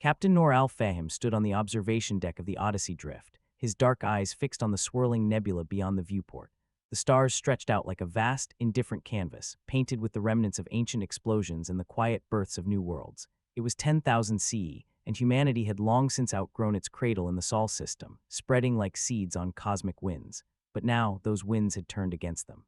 Captain Noor Al-Fahim stood on the observation deck of the Odyssey Drift, his dark eyes fixed on the swirling nebula beyond the viewport. The stars stretched out like a vast, indifferent canvas, painted with the remnants of ancient explosions and the quiet births of new worlds. It was 10,000 CE, and humanity had long since outgrown its cradle in the Sol system, spreading like seeds on cosmic winds. But now, those winds had turned against them.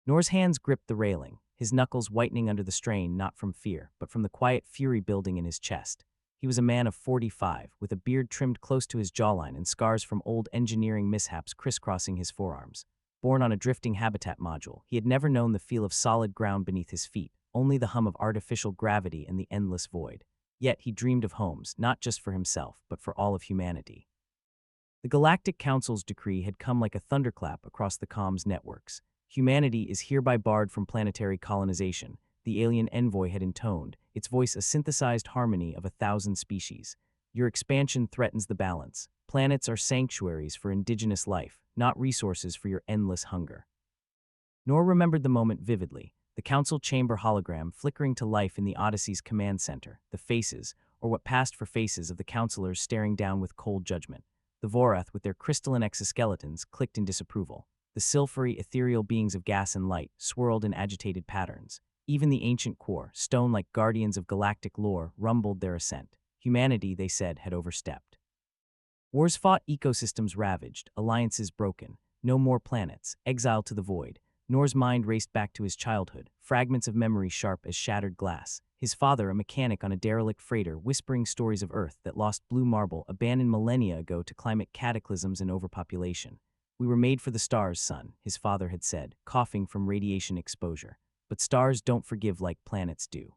Noor's hands gripped the railing, his knuckles whitening under the strain not from fear, but from the quiet fury building in his chest. He was a man of 45, with a beard trimmed close to his jawline and scars from old engineering mishaps crisscrossing his forearms. Born on a drifting habitat module, he had never known the feel of solid ground beneath his feet, only the hum of artificial gravity and the endless void. Yet he dreamed of homes, not just for himself, but for all of humanity. The Galactic Council's decree had come like a thunderclap across the comms networks. Humanity is hereby barred from planetary colonization, the alien envoy had intoned, its voice a synthesized harmony of 1,000 species. Your expansion threatens the balance. Planets are sanctuaries for indigenous life, not resources for your endless hunger. Noor remembered the moment vividly, the council chamber hologram flickering to life in the Odyssey's command center, the faces, or what passed for faces of the councilors staring down with cold judgment. The Vorath, with their crystalline exoskeletons, clicked in disapproval. The silvery, ethereal beings of gas and light swirled in agitated patterns. Even the ancient core, stone like guardians of galactic lore, rumbled their assent. Humanity, they said, had overstepped. Wars fought, ecosystems ravaged, alliances broken. No more planets, exiled to the void. Noor's mind raced back to his childhood, fragments of memory sharp as shattered glass. His father, a mechanic on a derelict freighter, whispering stories of Earth that lost blue marble, abandoned millennia ago to climate cataclysms and overpopulation. We were made for the stars, son, his father had said, coughing from radiation exposure. But stars don't forgive like planets do.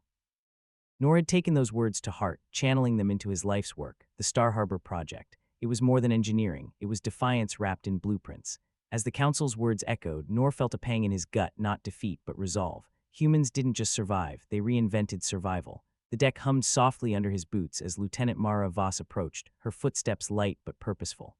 Noor had taken those words to heart, channeling them into his life's work, the Star Harbor project. It was more than engineering, it was defiance wrapped in blueprints. As the council's words echoed, Noor felt a pang in his gut, not defeat, but resolve. Humans didn't just survive, they reinvented survival. The deck hummed softly under his boots as Lieutenant Mara Voss approached, her footsteps light but purposeful.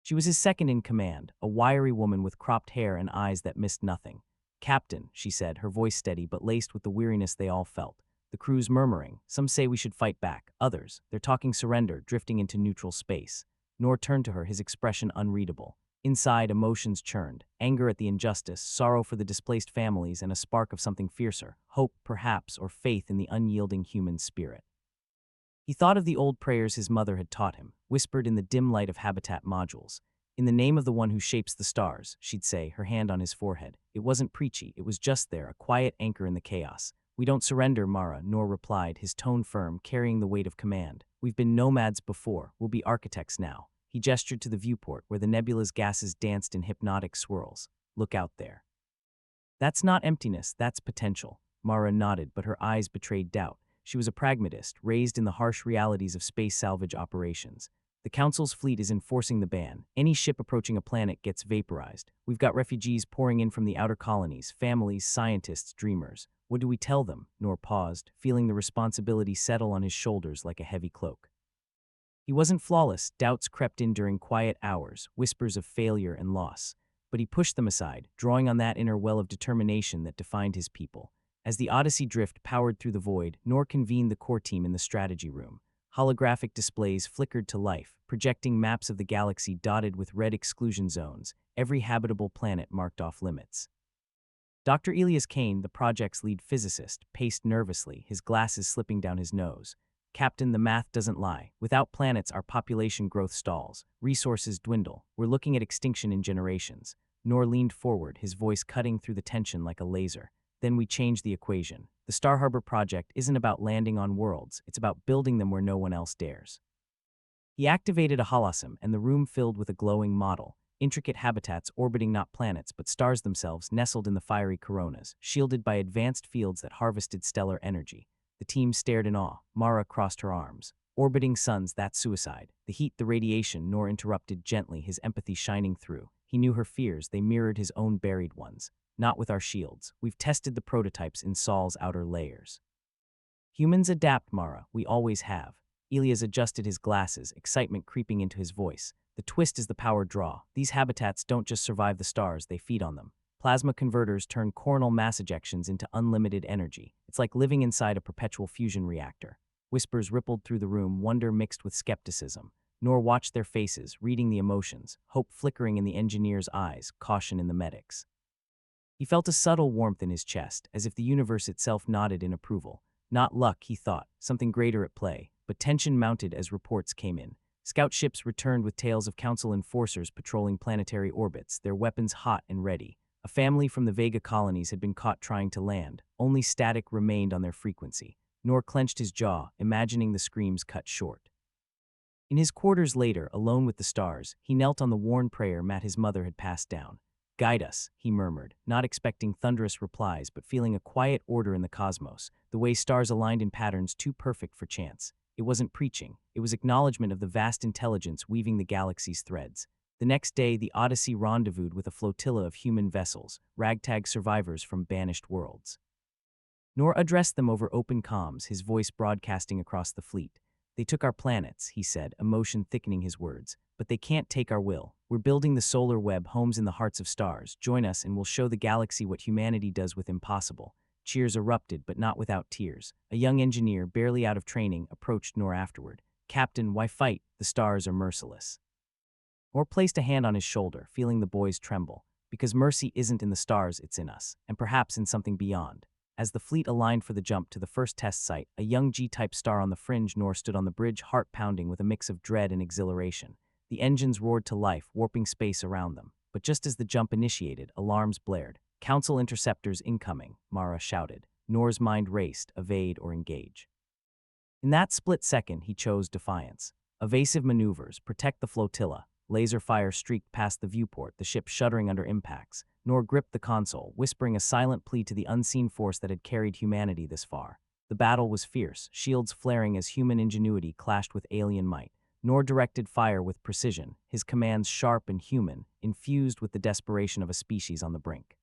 She was his second in command, a wiry woman with cropped hair and eyes that missed nothing. "Captain," she said, her voice steady but laced with the weariness they all felt. The crew's murmuring. Some say we should fight back. Others, they're talking surrender, drifting into neutral space. Noor turned to her, his expression unreadable. Inside, emotions churned. Anger at the injustice, sorrow for the displaced families, and a spark of something fiercer. Hope, perhaps, or faith in the unyielding human spirit. He thought of the old prayers his mother had taught him, whispered in the dim light of habitat modules. "In the name of the one who shapes the stars," she'd say, her hand on his forehead. It wasn't preachy, it was just there, a quiet anchor in the chaos. "We don't surrender, Mara," Noor replied, his tone firm, carrying the weight of command. "We've been nomads before, we'll be architects now." He gestured to the viewport, where the nebula's gases danced in hypnotic swirls. "Look out there." "That's not emptiness, that's potential." Mara nodded, but her eyes betrayed doubt. She was a pragmatist, raised in the harsh realities of space salvage operations. "The Council's fleet is enforcing the ban. Any ship approaching a planet gets vaporized. We've got refugees pouring in from the outer colonies, families, scientists, dreamers. What do we tell them?" Noor paused, feeling the responsibility settle on his shoulders like a heavy cloak. He wasn't flawless, doubts crept in during quiet hours, whispers of failure and loss. But he pushed them aside, drawing on that inner well of determination that defined his people. As the Odyssey Drift powered through the void, Noor convened the core team in the strategy room. Holographic displays flickered to life, projecting maps of the galaxy dotted with red exclusion zones, every habitable planet marked off limits. Dr. Elias Kane, the project's lead physicist, paced nervously, his glasses slipping down his nose. "Captain, the math doesn't lie. Without planets, our population growth stalls. Resources dwindle. We're looking at extinction in generations." Noor leaned forward, his voice cutting through the tension like a laser. "Then we change the equation. The Star Harbor project isn't about landing on worlds, it's about building them where no one else dares." He activated a holosim, and the room filled with a glowing model. Intricate habitats orbiting not planets but stars themselves, nestled in the fiery coronas, shielded by advanced fields that harvested stellar energy. The team stared in awe. Mara crossed her arms. "Orbiting suns, that's suicide. The heat, the radiation," Noor interrupted gently, his empathy shining through. He knew her fears, they mirrored his own buried ones. "Not with our shields. We've tested the prototypes in Sol's outer layers." "Humans adapt, Mara. We always have." Elias adjusted his glasses, excitement creeping into his voice. "The twist is the power draw. These habitats don't just survive the stars, they feed on them. Plasma converters turn coronal mass ejections into unlimited energy. It's like living inside a perpetual fusion reactor." Whispers rippled through the room, wonder mixed with skepticism. Noor watched their faces, reading the emotions, hope flickering in the engineer's eyes, caution in the medic's. He felt a subtle warmth in his chest, as if the universe itself nodded in approval. Not luck, he thought, something greater at play, but tension mounted as reports came in. Scout ships returned with tales of Council enforcers patrolling planetary orbits, their weapons hot and ready. A family from the Vega colonies had been caught trying to land. Only static remained on their frequency. Noor clenched his jaw, imagining the screams cut short. In his quarters later, alone with the stars, he knelt on the worn prayer mat his mother had passed down. "Guide us," he murmured, not expecting thunderous replies but feeling a quiet order in the cosmos, the way stars aligned in patterns too perfect for chance. It wasn't preaching, it was acknowledgement of the vast intelligence weaving the galaxy's threads. The next day, the Odyssey rendezvoused with a flotilla of human vessels, ragtag survivors from banished worlds. Noor addressed them over open comms, his voice broadcasting across the fleet. "They took our planets," he said, emotion thickening his words. "But they can't take our will. We're building the solar web, homes in the hearts of stars. Join us and we'll show the galaxy what humanity does with impossible." Cheers erupted, but not without tears. A young engineer, barely out of training, approached Noor afterward. "Captain, why fight? The stars are merciless." Noor placed a hand on his shoulder, feeling the boy's tremble. "Because mercy isn't in the stars, it's in us, and perhaps in something beyond." As the fleet aligned for the jump to the first test site, a young G-type star on the fringe, Noor stood on the bridge, heart pounding with a mix of dread and exhilaration. The engines roared to life, warping space around them. But just as the jump initiated, alarms blared. "Council interceptors incoming," Mara shouted. Noor's mind raced, evade or engage. In that split second, he chose defiance. Evasive maneuvers, protect the flotilla. Laser fire streaked past the viewport, the ship shuddering under impacts. Noor gripped the console, whispering a silent plea to the unseen force that had carried humanity this far. The battle was fierce, shields flaring as human ingenuity clashed with alien might. Noor directed fire with precision, his commands sharp and human, infused with the desperation of a species on the brink.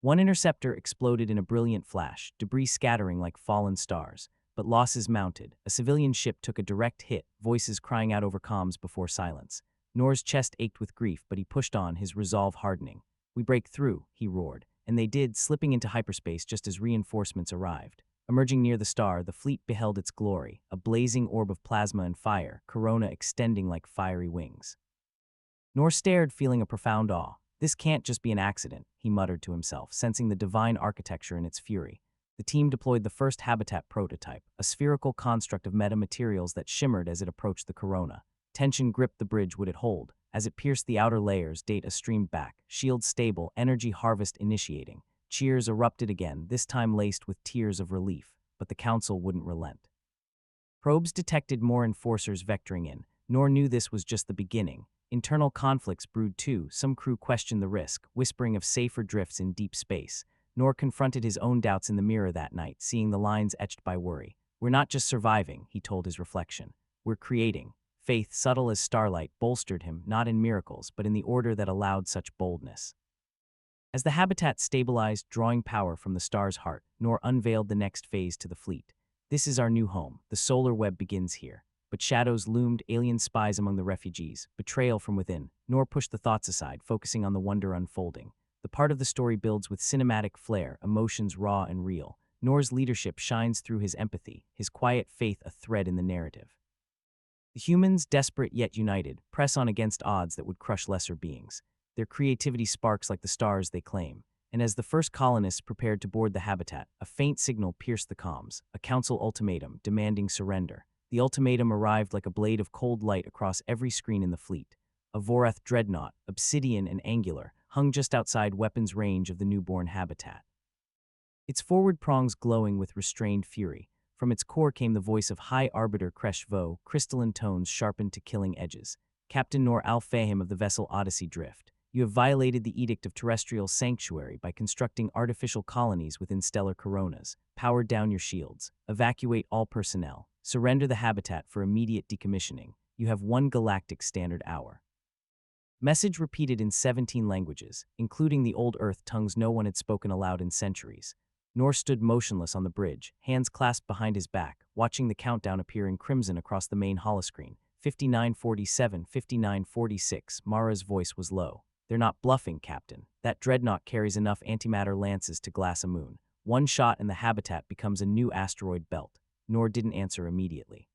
One interceptor exploded in a brilliant flash, debris scattering like fallen stars. But losses mounted. A civilian ship took a direct hit, voices crying out over comms before silence. Noor's chest ached with grief, but he pushed on, his resolve hardening. "We break through," he roared, and they did, slipping into hyperspace just as reinforcements arrived. Emerging near the star, the fleet beheld its glory, a blazing orb of plasma and fire, corona extending like fiery wings. Noor stared, feeling a profound awe. "This can't just be an accident," he muttered to himself, sensing the divine architecture in its fury. The team deployed the first habitat prototype, a spherical construct of metamaterials that shimmered as it approached the corona. Tension gripped the bridge. Would it hold? As it pierced the outer layers, data streamed back, shield stable, energy harvest initiating. Cheers erupted again, this time laced with tears of relief, but the Council wouldn't relent. Probes detected more enforcers vectoring in. Noor knew this was just the beginning. Internal conflicts brewed too. Some crew questioned the risk, whispering of safer drifts in deep space. Noor confronted his own doubts in the mirror that night, seeing the lines etched by worry. "We're not just surviving," he told his reflection. "We're creating." Faith, subtle as starlight, bolstered him, not in miracles, but in the order that allowed such boldness. As the habitat stabilized, drawing power from the star's heart, Noor unveiled the next phase to the fleet. "This is our new home. The solar web begins here." But shadows loomed, alien spies among the refugees, betrayal from within. Noor pushed the thoughts aside, focusing on the wonder unfolding. The part of the story builds with cinematic flair, emotions raw and real. Noor's leadership shines through his empathy, his quiet faith a thread in the narrative. The humans, desperate yet united, press on against odds that would crush lesser beings. Their creativity sparks like the stars they claim. And as the first colonists prepared to board the habitat, a faint signal pierced the comms, a council ultimatum demanding surrender. The ultimatum arrived like a blade of cold light across every screen in the fleet. A Vorath dreadnought, obsidian and angular, hung just outside weapons range of the newborn habitat. Its forward prongs glowing with restrained fury. From its core came the voice of High Arbiter Kresh Vo, crystalline tones sharpened to killing edges. "Captain Noor Al-Fahim of the vessel Odyssey Drift, you have violated the edict of terrestrial sanctuary by constructing artificial colonies within stellar coronas. Power down your shields. Evacuate all personnel. Surrender the habitat for immediate decommissioning. You have 1 galactic standard hour." Message repeated in 17 languages, including the old Earth tongues no one had spoken aloud in centuries. Noor stood motionless on the bridge, hands clasped behind his back, watching the countdown appear in crimson across the main holoscreen. 5947, 5946, Mara's voice was low. "They're not bluffing, Captain. That dreadnought carries enough antimatter lances to glass a moon. 1 shot and the habitat becomes a new asteroid belt. Noor didn't answer immediately.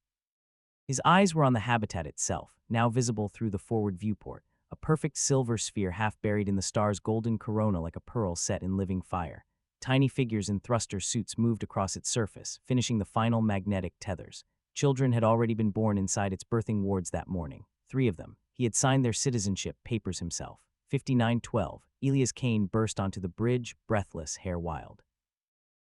His eyes were on the habitat itself, now visible through the forward viewport, a perfect silver sphere half buried in the star's golden corona like a pearl set in living fire. Tiny figures in thruster suits moved across its surface, finishing the final magnetic tethers. Children had already been born inside its birthing wards that morning, 3 of them. He had signed their citizenship papers himself. 5912, Elias Kane burst onto the bridge, breathless, hair wild.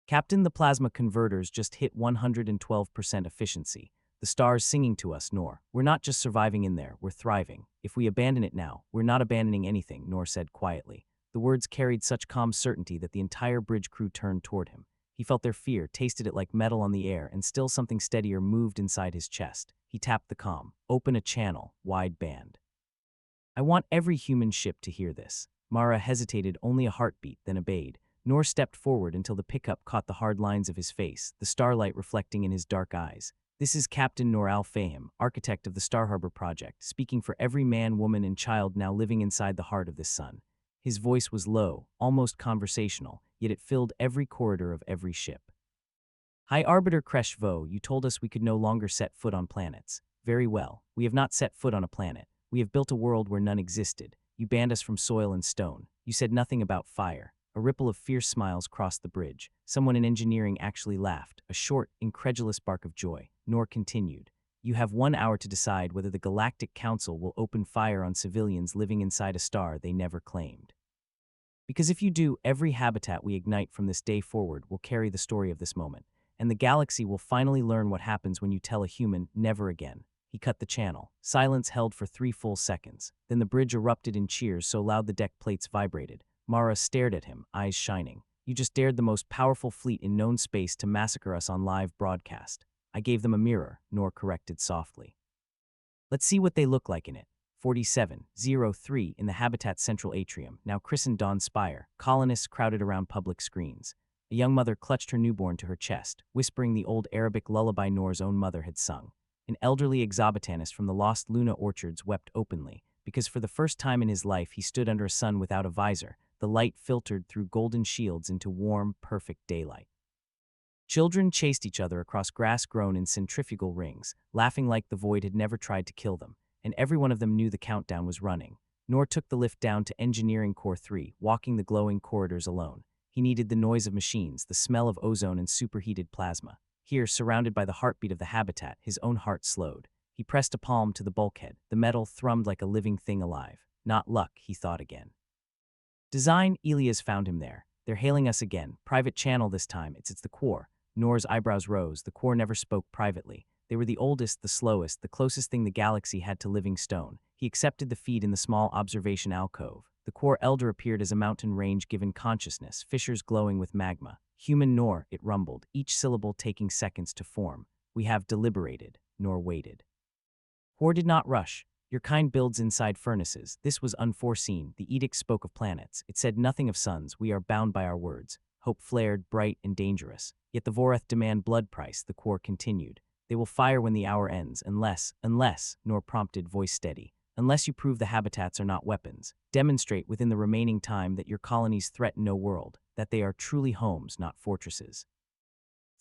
Captain, the plasma converters just hit 112% efficiency. The star's singing to us, Noor. We're not just surviving in there, we're thriving. If we abandon it now, we're not abandoning anything, Noor said quietly. The words carried such calm certainty that the entire bridge crew turned toward him. He felt their fear, tasted it like metal on the air, and still something steadier moved inside his chest. He tapped the comm. Open a channel, wide band. I want every human ship to hear this. Mara hesitated only a heartbeat, then obeyed. Noor stepped forward until the pickup caught the hard lines of his face, the starlight reflecting in his dark eyes. This is Captain Noor Al-Fahim, architect of the Star Harbor Project, speaking for every man, woman, and child now living inside the heart of this sun. His voice was low, almost conversational, yet it filled every corridor of every ship. High Arbiter Kresh Vo, you told us we could no longer set foot on planets. Very well, we have not set foot on a planet. We have built a world where none existed. You banned us from soil and stone. You said nothing about fire. A ripple of fierce smiles crossed the bridge. Someone in engineering actually laughed, a short, incredulous bark of joy. Noor continued. You have 1 hour to decide whether the Galactic Council will open fire on civilians living inside a star they never claimed. Because if you do, every habitat we ignite from this day forward will carry the story of this moment, and the galaxy will finally learn what happens when you tell a human, never again. He cut the channel. Silence held for 3 full seconds. Then the bridge erupted in cheers so loud the deck plates vibrated. Mara stared at him, eyes shining. You just dared the most powerful fleet in known space to massacre us on live broadcast. I gave them a mirror, Noor corrected softly. Let's see what they look like in it. 4703 in the habitat's central atrium, now christened Dawn Spire. Colonists crowded around public screens. A young mother clutched her newborn to her chest, whispering the old Arabic lullaby Noor's own mother had sung. An elderly exobotanist from the lost Luna orchards wept openly, because for the first time in his life he stood under a sun without a visor. The light filtered through golden shields into warm, perfect daylight. Children chased each other across grass grown in centrifugal rings, laughing like the void had never tried to kill them, and every one of them knew the countdown was running. Noor took the lift down to Engineering Core 3, walking the glowing corridors alone. He needed the noise of machines, the smell of ozone and superheated plasma. Here, surrounded by the heartbeat of the habitat, his own heart slowed. He pressed a palm to the bulkhead. The metal thrummed like a living thing alive. Not luck, he thought again. Design, Elias found him there. They're hailing us again. Private channel this time. It's the core. Noor's eyebrows rose. The core never spoke privately. They were the oldest, the slowest, the closest thing the galaxy had to living stone. He accepted the feed in the small observation alcove. The core elder appeared as a mountain range given consciousness, fissures glowing with magma. Human Noor, it rumbled, each syllable taking seconds to form. We have deliberated. Noor waited. Hor did not rush. Your kind builds inside furnaces. This was unforeseen. The edict spoke of planets. It said nothing of suns. We are bound by our words. Hope flared, bright and dangerous. Yet the Voreth demand blood price, the core continued. They will fire when the hour ends, unless, Noor prompted, voice steady. Unless you prove the habitats are not weapons. Demonstrate within the remaining time that your colonies threaten no world, that they are truly homes, not fortresses.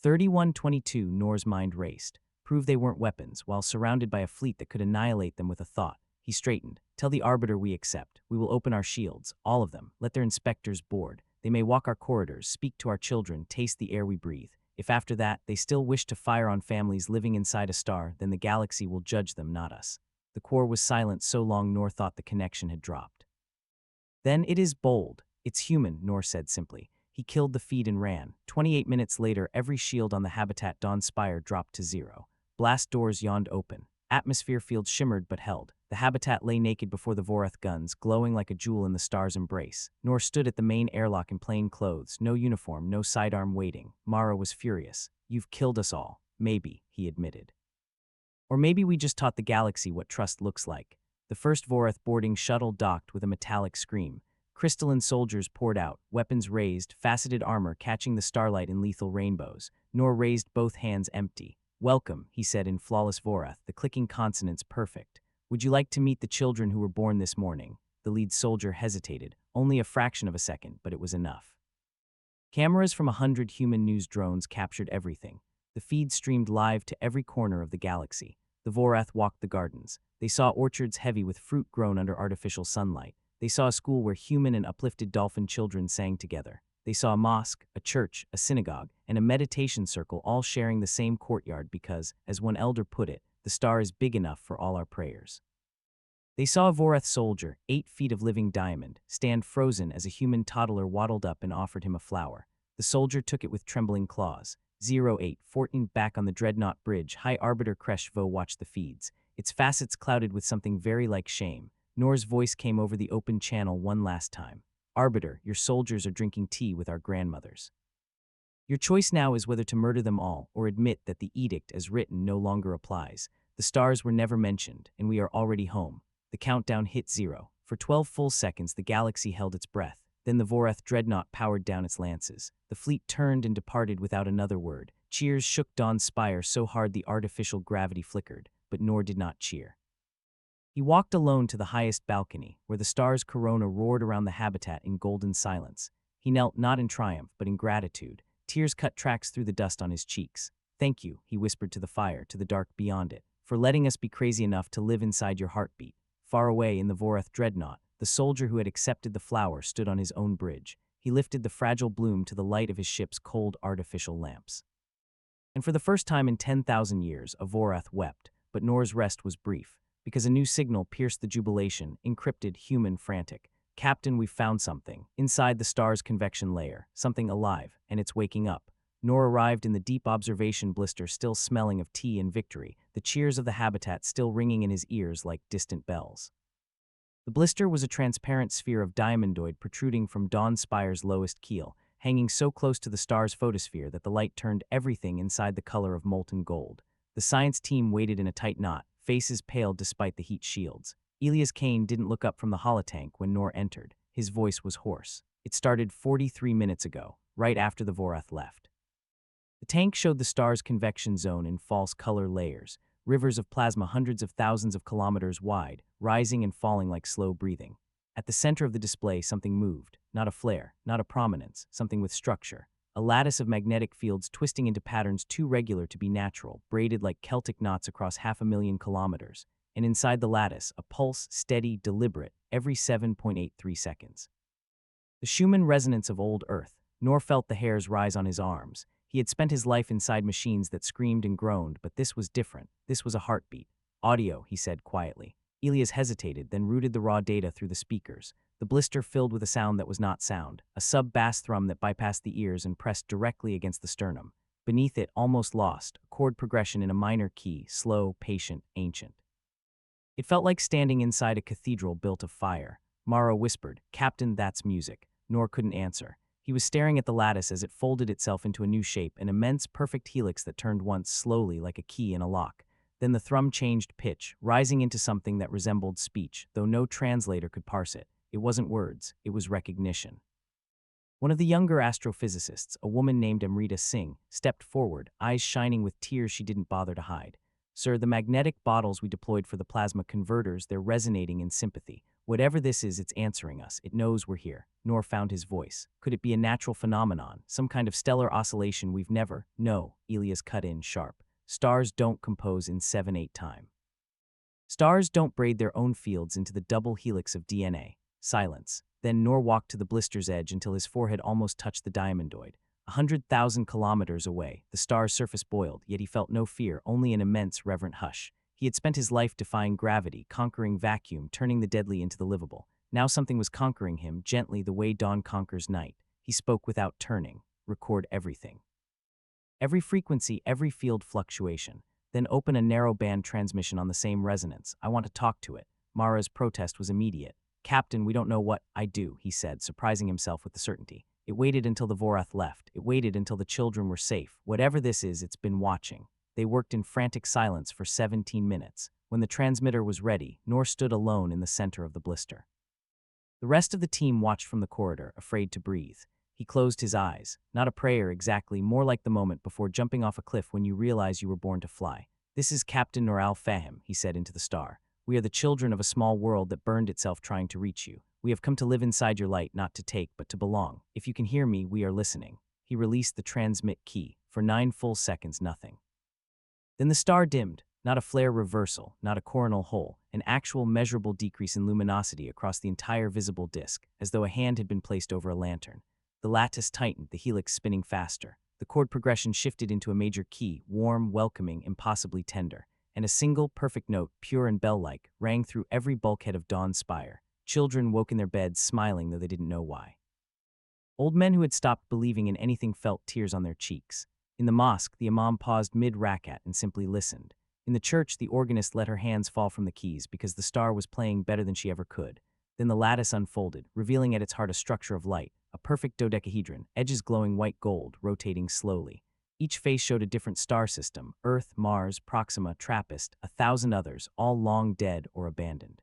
3122, Noor's mind raced. Prove they weren't weapons, while surrounded by a fleet that could annihilate them with a thought. He straightened. Tell the Arbiter we accept. We will open our shields, all of them. Let their inspectors board. They may walk our corridors, speak to our children, taste the air we breathe. If after that, they still wish to fire on families living inside a star, then the galaxy will judge them, not us. The core was silent so long Noor thought the connection had dropped. Then it is bold. It's human, Noor said simply. He killed the feed and ran. 28 minutes later, every shield on the habitat Dawn Spire dropped to zero. Blast doors yawned open. Atmosphere fields shimmered but held. The habitat lay naked before the Voreth guns, glowing like a jewel in the star's embrace. Noor stood at the main airlock in plain clothes, no uniform, no sidearm waiting. Mara was furious. You've killed us all. Maybe, he admitted. Or maybe we just taught the galaxy what trust looks like. The first Voreth boarding shuttle docked with a metallic scream. Crystalline soldiers poured out, weapons raised, faceted armor catching the starlight in lethal rainbows. Noor raised both hands empty. Welcome, he said in flawless Voreth, the clicking consonants perfect. Would you like to meet the children who were born this morning? The lead soldier hesitated, only a fraction of a second, but it was enough. Cameras from 100 human news drones captured everything. The feed streamed live to every corner of the galaxy. The Vorath walked the gardens. They saw orchards heavy with fruit grown under artificial sunlight. They saw a school where human and uplifted dolphin children sang together. They saw a mosque, a church, a synagogue, and a meditation circle all sharing the same courtyard because, as one elder put it, the star is big enough for all our prayers. They saw a Vorath soldier, 8 feet of living diamond, stand frozen as a human toddler waddled up and offered him a flower. The soldier took it with trembling claws. 0814 back on the Dreadnought Bridge, High Arbiter Kreshvo watched the feeds, its facets clouded with something very like shame. Noor's voice came over the open channel one last time. Arbiter, your soldiers are drinking tea with our grandmothers. Your choice now is whether to murder them all or admit that the edict as written no longer applies. The stars were never mentioned, and we are already home. The countdown hit 0. For 12 full seconds, the galaxy held its breath. Then the Vorath dreadnought powered down its lances. The fleet turned and departed without another word. Cheers shook Dawn's spire so hard the artificial gravity flickered, but Noor did not cheer. He walked alone to the highest balcony, where the star's corona roared around the habitat in golden silence. He knelt not in triumph, but in gratitude. Tears cut tracks through the dust on his cheeks. Thank you, he whispered to the fire, to the dark beyond it, for letting us be crazy enough to live inside your heartbeat. Far away in the Vorath dreadnought, the soldier who had accepted the flower stood on his own bridge. He lifted the fragile bloom to the light of his ship's cold artificial lamps. And for the first time in 10,000 years, a Vorath wept, but Noor's rest was brief, because a new signal pierced the jubilation, encrypted, human, frantic. Captain, we've found something. Inside the star's convection layer, something alive, and it's waking up. Noor arrived in the deep observation blister still smelling of tea and victory, the cheers of the habitat still ringing in his ears like distant bells. The blister was a transparent sphere of diamondoid protruding from Dawn Spire's lowest keel, hanging so close to the star's photosphere that the light turned everything inside the color of molten gold. The science team waited in a tight knot, faces pale despite the heat shields. Elias Kane didn't look up from the holotank when Noor entered. His voice was hoarse. It started 43 minutes ago, right after the Vorath left. The tank showed the star's convection zone in false color layers, rivers of plasma hundreds of thousands of kilometers wide, rising and falling like slow breathing. At the center of the display, something moved. Not a flare, not a prominence, something with structure. A lattice of magnetic fields twisting into patterns too regular to be natural, braided like Celtic knots across 500,000 kilometers. And inside the lattice, a pulse, steady, deliberate, every 7.83 seconds. The Schumann resonance of old Earth. Noor felt the hairs rise on his arms. He had spent his life inside machines that screamed and groaned, but this was different. This was a heartbeat. Audio, he said quietly. Elias hesitated, then routed the raw data through the speakers. The blister filled with a sound that was not sound, a sub-bass thrum that bypassed the ears and pressed directly against the sternum. Beneath it, almost lost, a chord progression in a minor key, slow, patient, ancient. It felt like standing inside a cathedral built of fire. Mara whispered, "Captain, that's music." Noor couldn't answer. He was staring at the lattice as it folded itself into a new shape, an immense, perfect helix that turned once slowly like a key in a lock. Then the thrum changed pitch, rising into something that resembled speech, though no translator could parse it. It wasn't words, it was recognition. One of the younger astrophysicists, a woman named Amrita Singh, stepped forward, eyes shining with tears she didn't bother to hide. "Sir, the magnetic bottles we deployed for the plasma converters, they're resonating in sympathy. Whatever this is, it's answering us. It knows we're here." Noor found his voice. Could it be a natural phenomenon, some kind of stellar oscillation we've never? No, Elias cut in sharp. Stars don't compose in 7/8 time. Stars don't braid their own fields into the double helix of DNA. Silence. Then Noor walked to the blister's edge until his forehead almost touched the diamondoid. 100,000 kilometers away, the star's surface boiled, yet he felt no fear, only an immense, reverent hush. He had spent his life defying gravity, conquering vacuum, turning the deadly into the livable. Now something was conquering him, gently, the way dawn conquers night. He spoke without turning. Record everything. Every frequency, every field fluctuation. Then open a narrow band transmission on the same resonance. I want to talk to it. Mara's protest was immediate. "Captain, we don't know what I do," he said, surprising himself with the certainty. It waited until the Vorath left. It waited until the children were safe. Whatever this is, it's been watching. They worked in frantic silence for 17 minutes. When the transmitter was ready, Noor stood alone in the center of the blister. The rest of the team watched from the corridor, afraid to breathe. He closed his eyes. Not a prayer exactly, more like the moment before jumping off a cliff when you realize you were born to fly. "This is Captain Noor Al-Fahim," he said into the star. "We are the children of a small world that burned itself trying to reach you. We have come to live inside your light, not to take, but to belong. If you can hear me, we are listening." He released the transmit key. For 9 full seconds, nothing. Then the star dimmed, not a flare reversal, not a coronal hole, an actual measurable decrease in luminosity across the entire visible disk, as though a hand had been placed over a lantern. The lattice tightened, the helix spinning faster. The chord progression shifted into a major key, warm, welcoming, impossibly tender. And a single, perfect note, pure and bell-like, rang through every bulkhead of Dawn's spire. Children woke in their beds, smiling though they didn't know why. Old men who had stopped believing in anything felt tears on their cheeks. In the mosque, the imam paused mid-rakat and simply listened. In the church, the organist let her hands fall from the keys because the star was playing better than she ever could. Then the lattice unfolded, revealing at its heart a structure of light, a perfect dodecahedron, edges glowing white gold, rotating slowly. Each face showed a different star system: Earth, Mars, Proxima, Trappist, 1,000 others, all long dead or abandoned.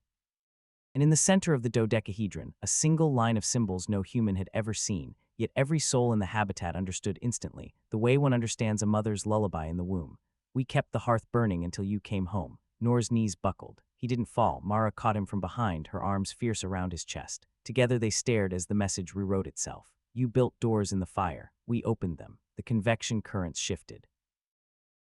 And in the center of the dodecahedron, a single line of symbols no human had ever seen, yet every soul in the habitat understood instantly, the way one understands a mother's lullaby in the womb. We kept the hearth burning until you came home. Noor's knees buckled. He didn't fall. Mara caught him from behind, her arms fierce around his chest. Together they stared as the message rewrote itself. You built doors in the fire. We opened them. The convection currents shifted.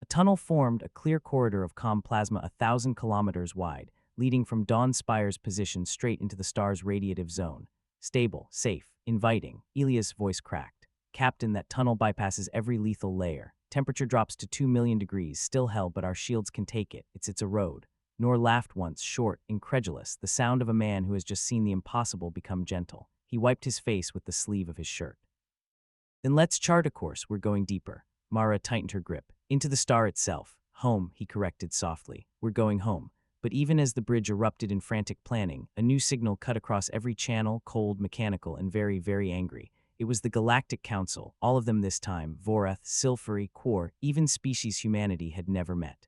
A tunnel formed, a clear corridor of calm plasma 1,000 kilometers wide, leading from Dawn Spire's position straight into the star's radiative zone. Stable, safe, inviting. Ilia's voice cracked. Captain, that tunnel bypasses every lethal layer. Temperature drops to 2 million degrees, still hell, but our shields can take it. It's a road. Noor laughed once, short, incredulous, the sound of a man who has just seen the impossible become gentle. He wiped his face with the sleeve of his shirt. Then let's chart a course. We're going deeper. Mara tightened her grip. Into the star itself. Home, he corrected softly. We're going home. But even as the bridge erupted in frantic planning, a new signal cut across every channel, cold, mechanical, and very, very angry. It was the Galactic Council, all of them this time, Vorath, Silphery, Quor, even species humanity had never met.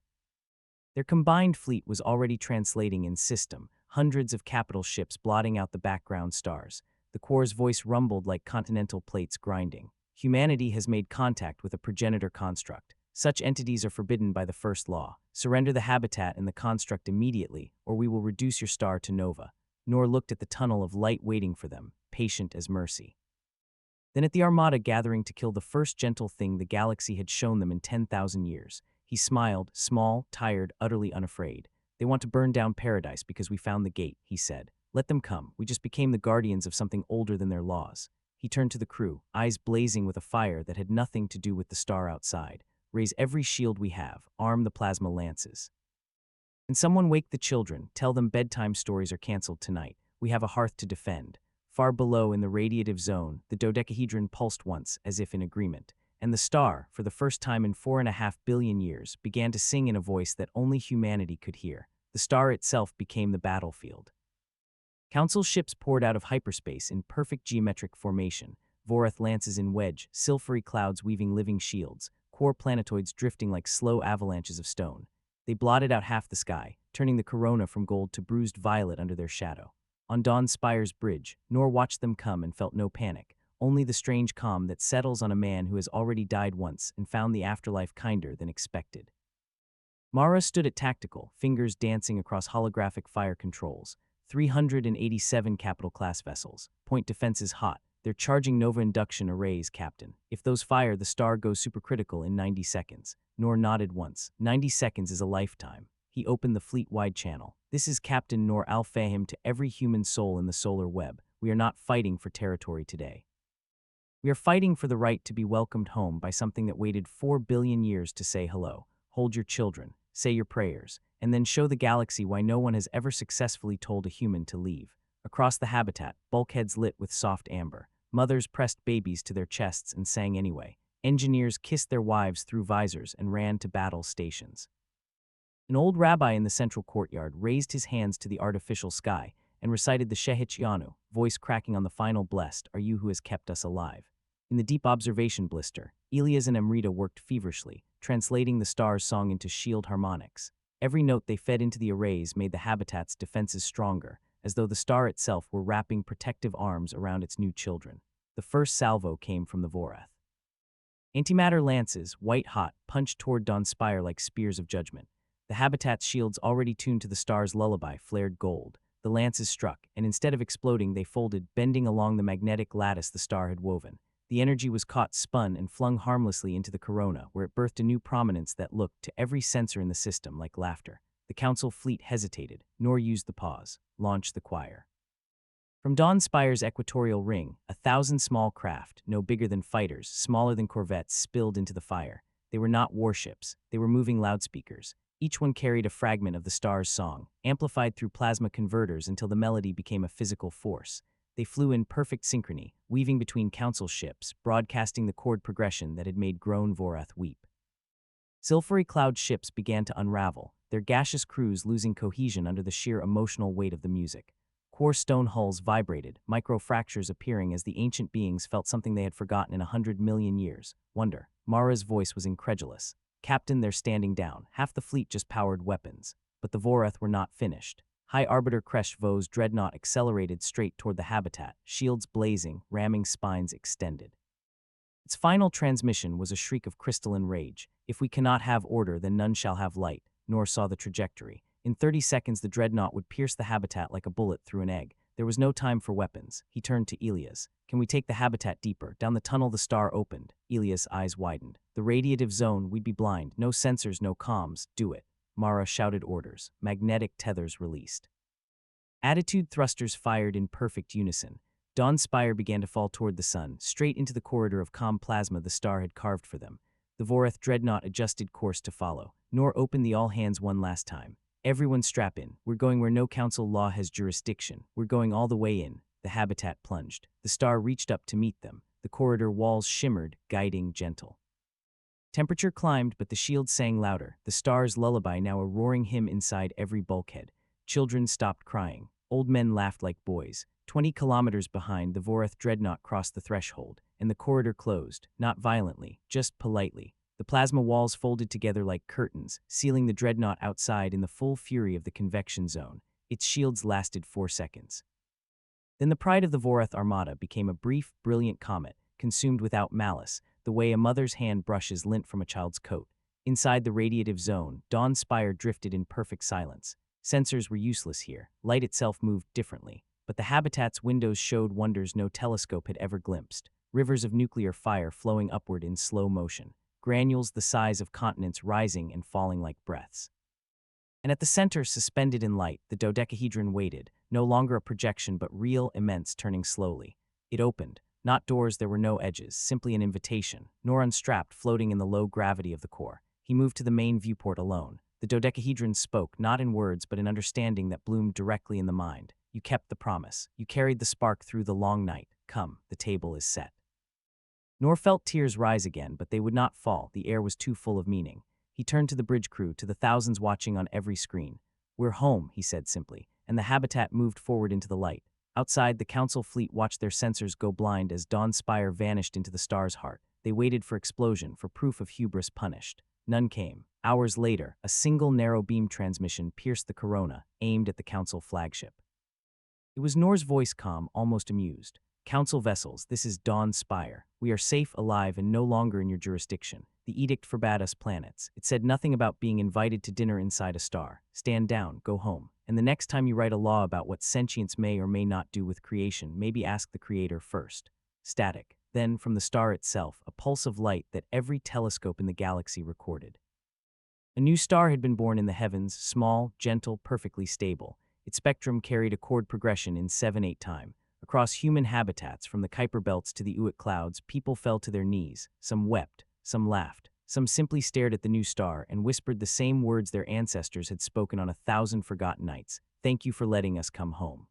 Their combined fleet was already translating in system, hundreds of capital ships blotting out the background stars. The Quar's voice rumbled like continental plates grinding. Humanity has made contact with a progenitor construct. Such entities are forbidden by the first law. Surrender the habitat and the construct immediately, or we will reduce your star to nova. Noor looked at the tunnel of light waiting for them, patient as mercy. Then at the armada gathering to kill the first gentle thing the galaxy had shown them in 10,000 years. He smiled, small, tired, utterly unafraid. They want to burn down paradise because we found the gate, he said. Let them come. We just became the guardians of something older than their laws. He turned to the crew, eyes blazing with a fire that had nothing to do with the star outside. Raise every shield we have. Arm the plasma lances. And someone wake the children. Tell them bedtime stories are canceled tonight. We have a hearth to defend. Far below in the radiative zone, the dodecahedron pulsed once, as if in agreement. And the star, for the first time in 4.5 billion years, began to sing in a voice that only humanity could hear. The star itself became the battlefield. Council ships poured out of hyperspace in perfect geometric formation. Vorath lances in wedge, silvery clouds weaving living shields, core planetoids drifting like slow avalanches of stone. They blotted out half the sky, turning the corona from gold to bruised violet under their shadow. On Dawn Spire's bridge, Noor watched them come and felt no panic, only the strange calm that settles on a man who has already died once and found the afterlife kinder than expected. Mara stood at tactical, fingers dancing across holographic fire controls. 387 capital-class vessels. Point defenses hot. They're charging Nova induction arrays, Captain. If those fire, the star goes supercritical in 90 seconds. Noor nodded once. 90 seconds is a lifetime. He opened the fleet-wide channel. This is Captain Noor Al-Fahim to every human soul in the solar web. We are not fighting for territory today. We are fighting for the right to be welcomed home by something that waited 4 billion years to say hello. Hold your children, say your prayers, and then show the galaxy why no one has ever successfully told a human to leave. Across the habitat, bulkheads lit with soft amber. Mothers pressed babies to their chests and sang anyway. Engineers kissed their wives through visors and ran to battle stations. An old rabbi in the central courtyard raised his hands to the artificial sky and recited the Shehityanu, voice cracking on the final blessed, are you who has kept us alive. In the deep observation blister, Elias and Amrita worked feverishly, translating the star's song into shield harmonics. Every note they fed into the arrays made the habitat's defenses stronger, as though the star itself were wrapping protective arms around its new children. The first salvo came from the Vorath. Antimatter lances, white-hot, punched toward Dawn Spire like spears of judgment. The habitat's shields, already tuned to the star's lullaby, flared gold. The lances struck, and instead of exploding, they folded, bending along the magnetic lattice the star had woven. The energy was caught, spun, and flung harmlessly into the corona, where it birthed a new prominence that looked, to every sensor in the system, like laughter. The council fleet hesitated, nor used the pause. Launched the choir. From Dawn Spire's equatorial ring, 1,000 small craft, no bigger than fighters, smaller than corvettes, spilled into the fire. They were not warships. They were moving loudspeakers. Each one carried a fragment of the star's song, amplified through plasma converters until the melody became a physical force. They flew in perfect synchrony, weaving between council ships, broadcasting the chord progression that had made grown Vorath weep. Silvery cloud ships began to unravel, their gaseous crews losing cohesion under the sheer emotional weight of the music. Core stone hulls vibrated, micro-fractures appearing as the ancient beings felt something they had forgotten in 100 million years. Wonder. Mara's voice was incredulous. Captain, they're standing down. Half the fleet just powered weapons. But the Vorath were not finished. High Arbiter Kresh Vo's dreadnought accelerated straight toward the habitat, shields blazing, ramming spines extended. Its final transmission was a shriek of crystalline rage. If we cannot have order, then none shall have light. Noor saw the trajectory. In 30 seconds, the dreadnought would pierce the habitat like a bullet through an egg. There was no time for weapons. He turned to Elias. Can we take the habitat deeper? Down the tunnel the star opened. Elias' eyes widened. The radiative zone, we'd be blind. No sensors, no comms. Do it. Mara shouted orders. Magnetic tethers released. Attitude thrusters fired in perfect unison. Dawn Spire began to fall toward the sun, straight into the corridor of calm plasma the star had carved for them. The Vorath dreadnought adjusted course to follow. Noor opened the all-hands one last time. Everyone strap in. We're going where no council law has jurisdiction. We're going all the way in. The habitat plunged. The star reached up to meet them. The corridor walls shimmered, guiding, gentle. Temperature climbed, but the shields sang louder. The star's lullaby now a roaring hymn inside every bulkhead. Children stopped crying. Old men laughed like boys. 20 kilometers behind, the Vorath dreadnought crossed the threshold, and the corridor closed, not violently, just politely. The plasma walls folded together like curtains, sealing the dreadnought outside in the full fury of the convection zone. Its shields lasted 4 seconds. Then the pride of the Vorath armada became a brief, brilliant comet, consumed without malice, the way a mother's hand brushes lint from a child's coat. Inside the radiative zone, Dawn Spire drifted in perfect silence. Sensors were useless here. Light itself moved differently. But the habitat's windows showed wonders no telescope had ever glimpsed. Rivers of nuclear fire flowing upward in slow motion. Granules the size of continents rising and falling like breaths. And at the center, suspended in light, the dodecahedron waited, no longer a projection but real, immense, turning slowly. It opened. Not doors, there were no edges, simply an invitation. Noor unstrapped, floating in the low gravity of the core. He moved to the main viewport alone. The dodecahedron spoke, not in words but in understanding that bloomed directly in the mind. You kept the promise. You carried the spark through the long night. Come, the table is set. Noor felt tears rise again, but they would not fall. The air was too full of meaning. He turned to the bridge crew, to the thousands watching on every screen. We're home, he said simply, and the habitat moved forward into the light. Outside, the council fleet watched their sensors go blind as Dawn Spire vanished into the star's heart. They waited for explosion, for proof of hubris punished. None came. Hours later, a single narrow beam transmission pierced the corona, aimed at the council flagship. It was Noor's voice, calm, almost amused. Council vessels, this is Dawn Spire. We are safe, alive, and no longer in your jurisdiction. The edict forbade us planets. It said nothing about being invited to dinner inside a star. Stand down, go home. And the next time you write a law about what sentience may or may not do with creation, maybe ask the creator first. Static. Then, from the star itself, a pulse of light that every telescope in the galaxy recorded. A new star had been born in the heavens, small, gentle, perfectly stable. Its spectrum carried a chord progression in 7/8 time. Across human habitats, from the Kuiper belts to the Oort clouds, people fell to their knees. Some wept, some laughed, some simply stared at the new star and whispered the same words their ancestors had spoken on 1,000 forgotten nights. Thank you for letting us come home.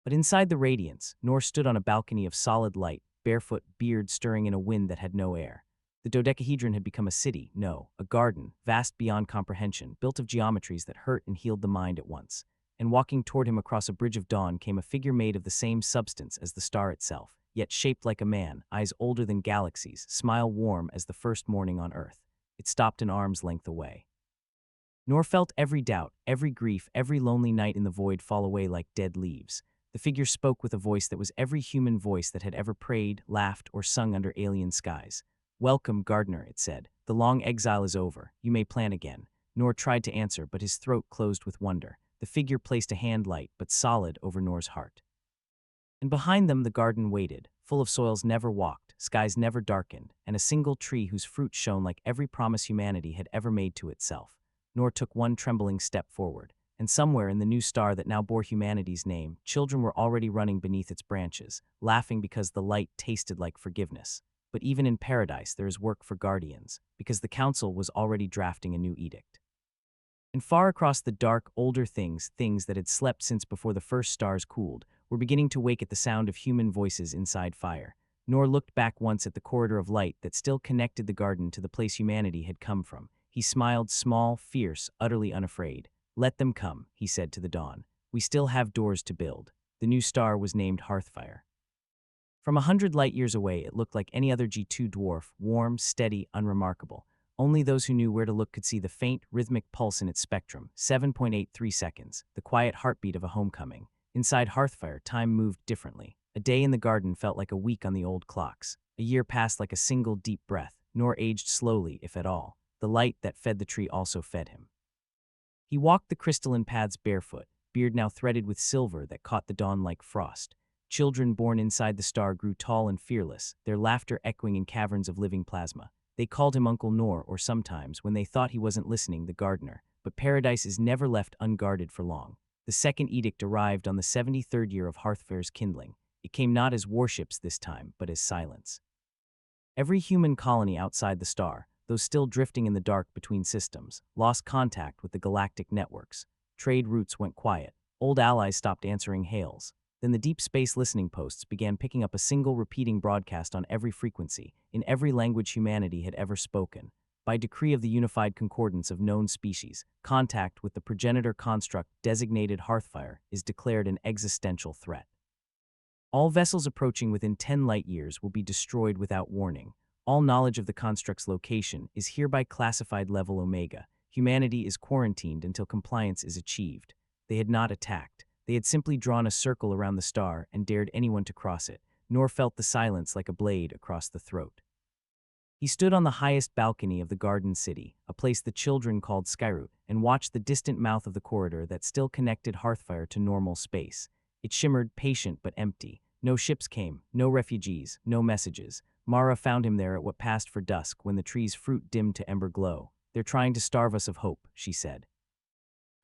But inside the radiance, Noor stood on a balcony of solid light, barefoot, beard stirring in a wind that had no air. The dodecahedron had become a city, no, a garden, vast beyond comprehension, built of geometries that hurt and healed the mind at once. And walking toward him across a bridge of dawn came a figure made of the same substance as the star itself, yet shaped like a man, eyes older than galaxies, smile warm as the first morning on Earth. It stopped an arm's length away. Noor felt every doubt, every grief, every lonely night in the void fall away like dead leaves. The figure spoke with a voice that was every human voice that had ever prayed, laughed, or sung under alien skies. Welcome, gardener, it said. The long exile is over. You may plant again. Noor tried to answer, but his throat closed with wonder. The figure placed a hand light, but solid, over Noor's heart. And behind them the garden waited, full of soils never walked, skies never darkened, and a single tree whose fruit shone like every promise humanity had ever made to itself. Noor took one trembling step forward, and somewhere in the new star that now bore humanity's name, children were already running beneath its branches, laughing because the light tasted like forgiveness. But even in paradise there is work for guardians, because the council was already drafting a new edict. And far across the dark, older things that had slept since before the first stars cooled, were beginning to wake at the sound of human voices inside fire. Noor looked back once at the corridor of light that still connected the garden to the place humanity had come from. He smiled, small, fierce, utterly unafraid. "Let them come," he said to the dawn. "We still have doors to build." The new star was named Hearthfire. From 100 light-years away, it looked like any other G2 dwarf, warm, steady, unremarkable. Only those who knew where to look could see the faint, rhythmic pulse in its spectrum, 7.83 seconds, the quiet heartbeat of a homecoming. Inside Hearthfire, time moved differently. A day in the garden felt like a week on the old clocks. A year passed like a single deep breath, nor aged slowly, if at all. The light that fed the tree also fed him. He walked the crystalline paths barefoot, beard now threaded with silver that caught the dawn like frost. Children born inside the star grew tall and fearless, their laughter echoing in caverns of living plasma. They called him Uncle Noor, or sometimes, when they thought he wasn't listening, the gardener. But paradise is never left unguarded for long. The second edict arrived on the 73rd year of Hearthfire's kindling. It came not as warships this time, but as silence. Every human colony outside the star, those still drifting in the dark between systems, lost contact with the galactic networks. Trade routes went quiet. Old allies stopped answering hails. Then the deep space listening posts began picking up a single repeating broadcast on every frequency, in every language humanity had ever spoken. By decree of the unified concordance of known species, contact with the progenitor construct designated Hearthfire is declared an existential threat. All vessels approaching within 10 light-years will be destroyed without warning. All knowledge of the construct's location is hereby classified level Omega. Humanity is quarantined until compliance is achieved. They had not attacked. They had simply drawn a circle around the star and dared anyone to cross it, nor felt the silence like a blade across the throat. He stood on the highest balcony of the Garden City, a place the children called Skyroot, and watched the distant mouth of the corridor that still connected Hearthfire to normal space. It shimmered, patient but empty. No ships came, no refugees, no messages. Mara found him there at what passed for dusk when the tree's fruit dimmed to ember glow. "They're trying to starve us of hope," she said.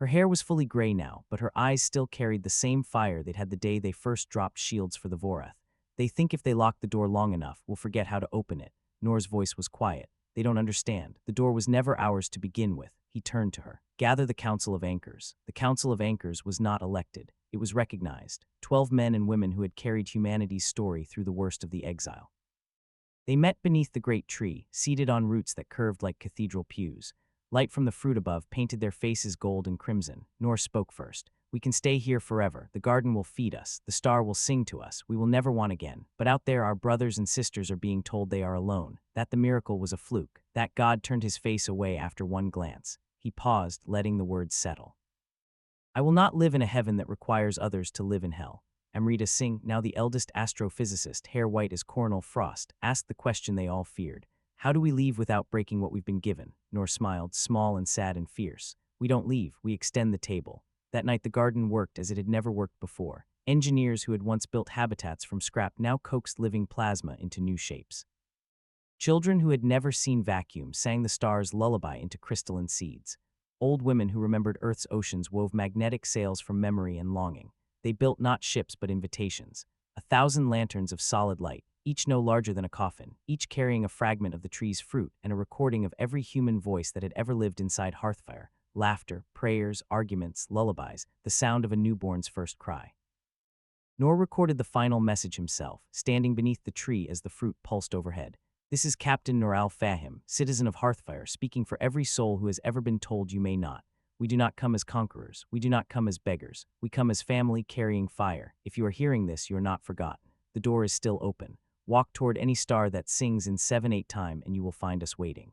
Her hair was fully gray now, but her eyes still carried the same fire they'd had the day they first dropped shields for the Vorath. "They think if they lock the door long enough, we'll forget how to open it." Noor's voice was quiet. "They don't understand. The door was never ours to begin with." He turned to her. "Gather the Council of Anchors." The Council of Anchors was not elected. It was recognized. 12 men and women who had carried humanity's story through the worst of the exile. They met beneath the great tree, seated on roots that curved like cathedral pews. Light from the fruit above painted their faces gold and crimson. Noor spoke first. "We can stay here forever. The garden will feed us. The star will sing to us. We will never want again. But out there our brothers and sisters are being told they are alone. That the miracle was a fluke. That God turned his face away after one glance." He paused, letting the words settle. "I will not live in a heaven that requires others to live in hell." Amrita Singh, now the eldest astrophysicist, hair white as coronal frost, asked the question they all feared. "How do we leave without breaking what we've been given?" Noor smiled, small and sad and fierce. "We don't leave, we extend the table." That night the garden worked as it had never worked before. Engineers who had once built habitats from scrap now coaxed living plasma into new shapes. Children who had never seen vacuum sang the star's lullaby into crystalline seeds. Old women who remembered Earth's oceans wove magnetic sails from memory and longing. They built not ships but invitations. 1,000 lanterns of solid light, each no larger than a coffin, each carrying a fragment of the tree's fruit and a recording of every human voice that had ever lived inside Hearthfire. Laughter, prayers, arguments, lullabies, the sound of a newborn's first cry. Noor recorded the final message himself, standing beneath the tree as the fruit pulsed overhead. "This is Captain Noor Al-Fahim, citizen of Hearthfire, speaking for every soul who has ever been told you may not. We do not come as conquerors. We do not come as beggars. We come as family carrying fire. If you are hearing this, you are not forgotten. The door is still open. Walk toward any star that sings in 7/8 time and you will find us waiting.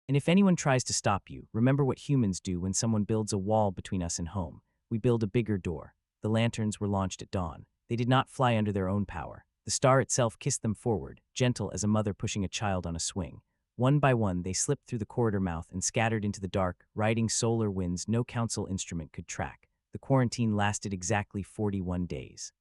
And if anyone tries to stop you, remember what humans do when someone builds a wall between us and home. We build a bigger door." The lanterns were launched at dawn. They did not fly under their own power. The star itself kissed them forward, gentle as a mother pushing a child on a swing. One by one, they slipped through the corridor mouth and scattered into the dark, riding solar winds no council instrument could track. The quarantine lasted exactly 41 days.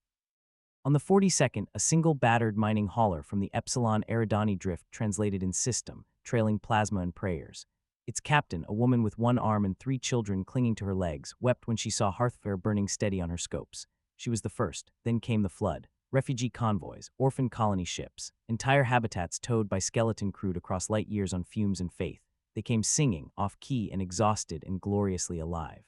On the 42nd, a single battered mining hauler from the Epsilon Eridani drift translated in system, trailing plasma and prayers. Its captain, a woman with one arm and 3 children clinging to her legs, wept when she saw Hearthfire burning steady on her scopes. She was the first, then came the flood. Refugee convoys, orphan colony ships, entire habitats towed by skeleton crewed across light years on fumes and faith. They came singing, off-key and exhausted and gloriously alive.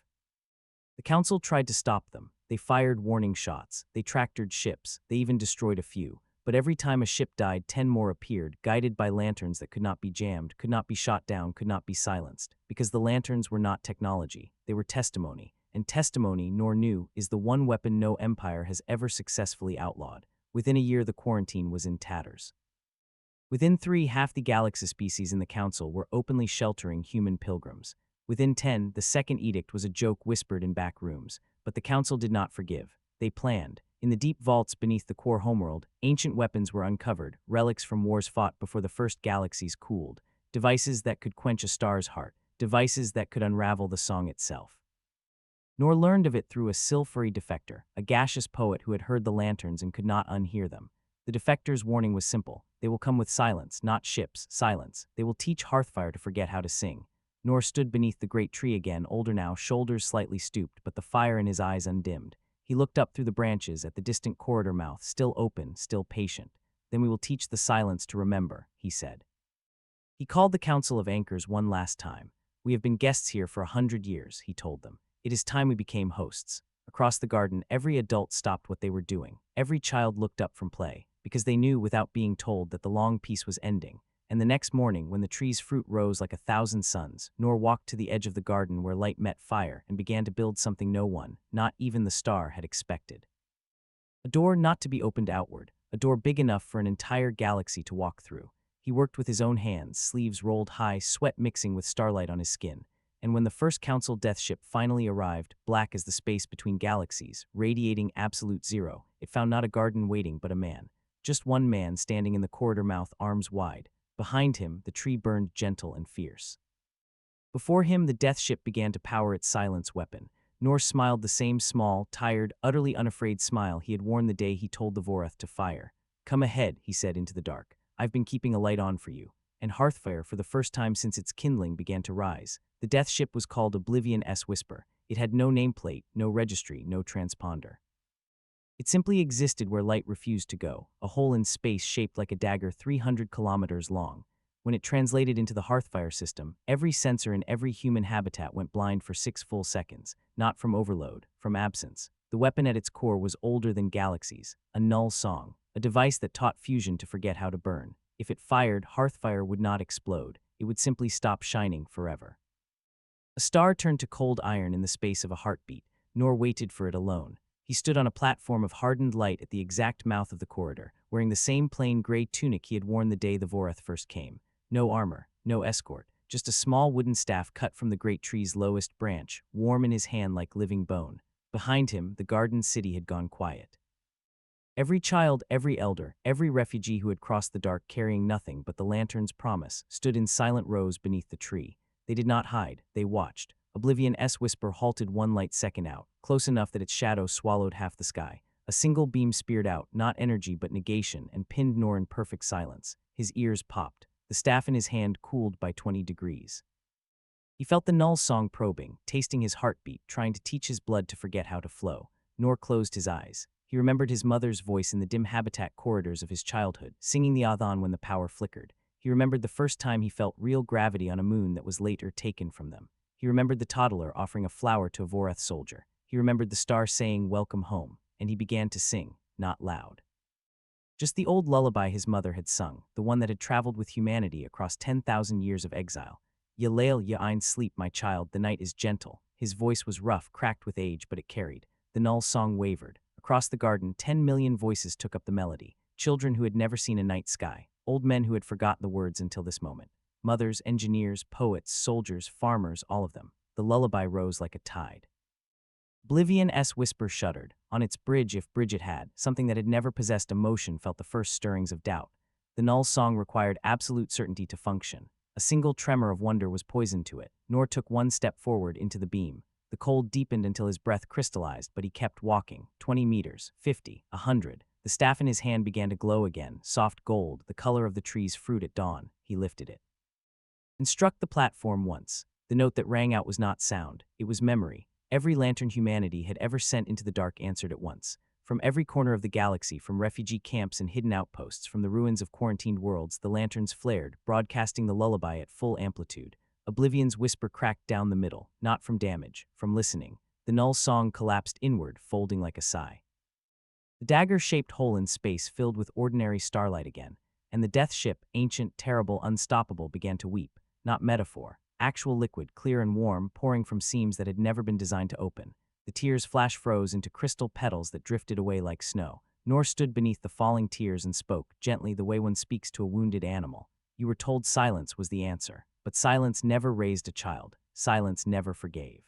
The council tried to stop them. They fired warning shots. They tractored ships. They even destroyed a few. But every time a ship died, 10 more appeared, guided by lanterns that could not be jammed, could not be shot down, could not be silenced. Because the lanterns were not technology. They were testimony. And testimony, Noor knew, is the one weapon no empire has ever successfully outlawed. Within a year, the quarantine was in tatters. Within 3, half the galaxy species in the council were openly sheltering human pilgrims. Within 10, the second edict was a joke whispered in back rooms. But the council did not forgive. They planned. In the deep vaults beneath the core homeworld, ancient weapons were uncovered, relics from wars fought before the first galaxies cooled, devices that could quench a star's heart, devices that could unravel the song itself. Noor learned of it through a silvery defector, a gaseous poet who had heard the lanterns and could not unhear them. The defector's warning was simple. They will come with silence, not ships, silence. They will teach Hearthfire to forget how to sing. Noor stood beneath the great tree again, older now, shoulders slightly stooped, but the fire in his eyes undimmed. He looked up through the branches at the distant corridor mouth, still open, still patient. Then we will teach the silence to remember, he said. He called the Council of Anchors one last time. We have been guests here for 100 years, he told them. It is time we became hosts. Across the garden, every adult stopped what they were doing. Every child looked up from play, because they knew without being told that the long peace was ending. And the next morning, when the tree's fruit rose like 1,000 suns, Noor walked to the edge of the garden where light met fire and began to build something no one, not even the star, had expected. A door not to be opened outward, a door big enough for an entire galaxy to walk through. He worked with his own hands, sleeves rolled high, sweat mixing with starlight on his skin. And when the first council death ship finally arrived, black as the space between galaxies, radiating absolute zero, it found not a garden waiting but a man. Just one man standing in the corridor mouth, arms wide. Behind him, the tree burned gentle and fierce. Before him, the death ship began to power its silence weapon. Noor smiled the same small, tired, utterly unafraid smile he had worn the day he told the Vorath to fire. Come ahead, he said into the dark. I've been keeping a light on for you. And Hearthfire, for the first time since its kindling, began to rise. The death ship was called Oblivion's Whisper. It had no nameplate, no registry, no transponder. It simply existed where light refused to go, a hole in space shaped like a dagger 300 kilometers long. When it translated into the Hearthfire system, every sensor in every human habitat went blind for 6 full seconds, not from overload, from absence. The weapon at its core was older than galaxies, a null song, a device that taught fusion to forget how to burn. If it fired, Hearthfire would not explode. It would simply stop shining forever. A star turned to cold iron in the space of a heartbeat. Noor waited for it alone. He stood on a platform of hardened light at the exact mouth of the corridor, wearing the same plain gray tunic he had worn the day the Vorath first came. No armor, no escort, just a small wooden staff cut from the great tree's lowest branch, warm in his hand like living bone. Behind him, the garden city had gone quiet. Every child, every elder, every refugee who had crossed the dark carrying nothing but the lantern's promise stood in silent rows beneath the tree. They did not hide, they watched. Oblivion's Whisper halted one light second out, close enough that its shadow swallowed half the sky. A single beam speared out, not energy but negation, and pinned Noor in perfect silence. His ears popped. The staff in his hand cooled by 20 degrees. He felt the null song probing, tasting his heartbeat, trying to teach his blood to forget how to flow. Noor closed his eyes. He remembered his mother's voice in the dim habitat corridors of his childhood, singing the Adhan when the power flickered. He remembered the first time he felt real gravity on a moon that was later taken from them. He remembered the toddler offering a flower to a Vorath soldier. He remembered the star saying, "Welcome home," and he began to sing, not loud. Just the old lullaby his mother had sung, the one that had traveled with humanity across 10,000 years of exile. Yalail Ya'ain sleep, my child, the night is gentle. His voice was rough, cracked with age, but it carried. The null song wavered. Across the garden, 10 million voices took up the melody. Children who had never seen a night sky. Old men who had forgotten the words until this moment. Mothers, engineers, poets, soldiers, farmers, all of them. The lullaby rose like a tide. Oblivion's Whisper shuddered. On its bridge, if bridge it had, something that had never possessed emotion felt the first stirrings of doubt. The null song required absolute certainty to function. A single tremor of wonder was poison to it. Noor took one step forward into the beam. The cold deepened until his breath crystallized, but he kept walking. 20 meters, 50, 100. The staff in his hand began to glow again, soft gold, the color of the tree's fruit at dawn. He lifted it and struck the platform once. The note that rang out was not sound, it was memory. Every lantern humanity had ever sent into the dark answered at once. From every corner of the galaxy, from refugee camps and hidden outposts, from the ruins of quarantined worlds, the lanterns flared, broadcasting the lullaby at full amplitude. Oblivion's whisper cracked down the middle, not from damage, from listening. The null song collapsed inward, folding like a sigh. The dagger-shaped hole in space filled with ordinary starlight again, and the death ship, ancient, terrible, unstoppable, began to weep. Not metaphor, actual liquid, clear and warm, pouring from seams that had never been designed to open. The tears froze into crystal petals that drifted away like snow. Noor stood beneath the falling tears and spoke, gently, the way one speaks to a wounded animal. You were told silence was the answer, but silence never raised a child. Silence never forgave.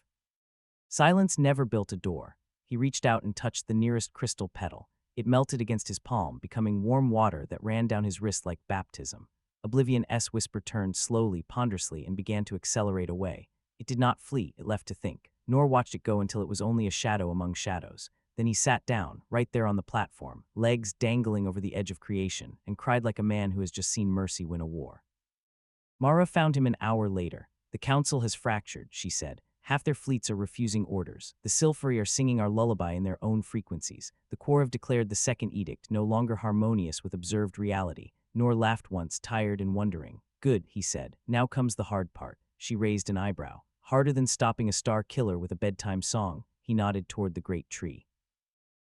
Silence never built a door. He reached out and touched the nearest crystal petal. It melted against his palm, becoming warm water that ran down his wrist like baptism. Oblivion's whisper turned slowly, ponderously, and began to accelerate away. It did not flee, it left to think. Noor watched it go until it was only a shadow among shadows. Then he sat down, right there on the platform, legs dangling over the edge of creation, and cried like a man who has just seen mercy win a war. Mara found him an hour later. The council has fractured, she said. Half their fleets are refusing orders. The Sylphari are singing our lullaby in their own frequencies. The Core have declared the second edict no longer harmonious with observed reality. Noor laughed once, tired and wondering. Good, he said. Now comes the hard part. She raised an eyebrow. Harder than stopping a star killer with a bedtime song. He nodded toward the great tree.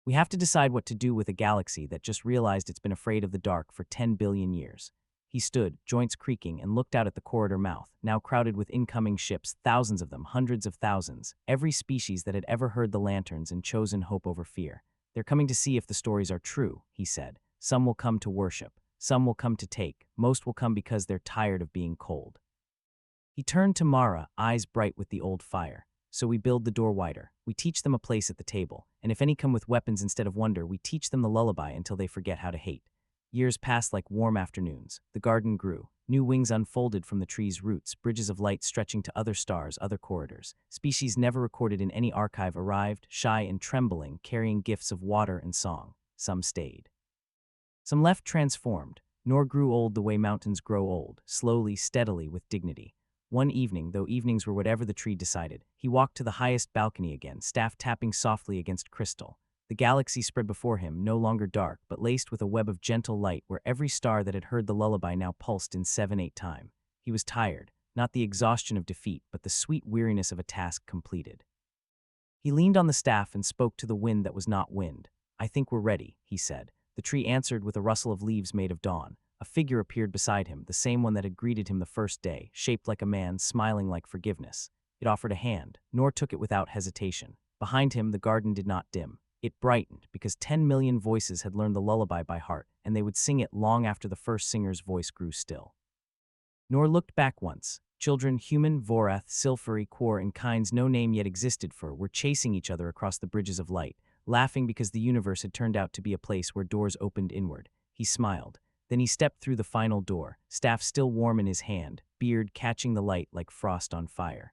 We have to decide what to do with a galaxy that just realized it's been afraid of the dark for 10 billion years. He stood, joints creaking, and looked out at the corridor mouth, now crowded with incoming ships, thousands of them, hundreds of thousands, every species that had ever heard the lanterns and chosen hope over fear. They're coming to see if the stories are true, he said. Some will come to worship. Some will come to take. Most will come because they're tired of being cold. He turned to Mara, eyes bright with the old fire. So we build the door wider. We teach them a place at the table. And if any come with weapons instead of wonder, we teach them the lullaby until they forget how to hate. Years passed like warm afternoons. The garden grew. New wings unfolded from the tree's roots, bridges of light stretching to other stars, other corridors. Species never recorded in any archive arrived, shy and trembling, carrying gifts of water and song. Some stayed. Some left transformed. Noor grew old the way mountains grow old, slowly, steadily, with dignity. One evening, though evenings were whatever the tree decided, he walked to the highest balcony again, staff tapping softly against crystal. The galaxy spread before him, no longer dark, but laced with a web of gentle light where every star that had heard the lullaby now pulsed in 7/8 time. He was tired, not the exhaustion of defeat, but the sweet weariness of a task completed. He leaned on the staff and spoke to the wind that was not wind. I think we're ready, he said. The tree answered with a rustle of leaves made of dawn. A figure appeared beside him, the same one that had greeted him the first day, shaped like a man, smiling like forgiveness. It offered a hand. Noor took it without hesitation. Behind him, the garden did not dim. It brightened, because 10 million voices had learned the lullaby by heart, and they would sing it long after the first singer's voice grew still. Noor looked back once. Children, human, Vorath, Sylphari, Quor, and kinds no name yet existed for, were chasing each other across the bridges of light, laughing because the universe had turned out to be a place where doors opened inward. He smiled. Then he stepped through the final door, staff still warm in his hand, beard catching the light like frost on fire.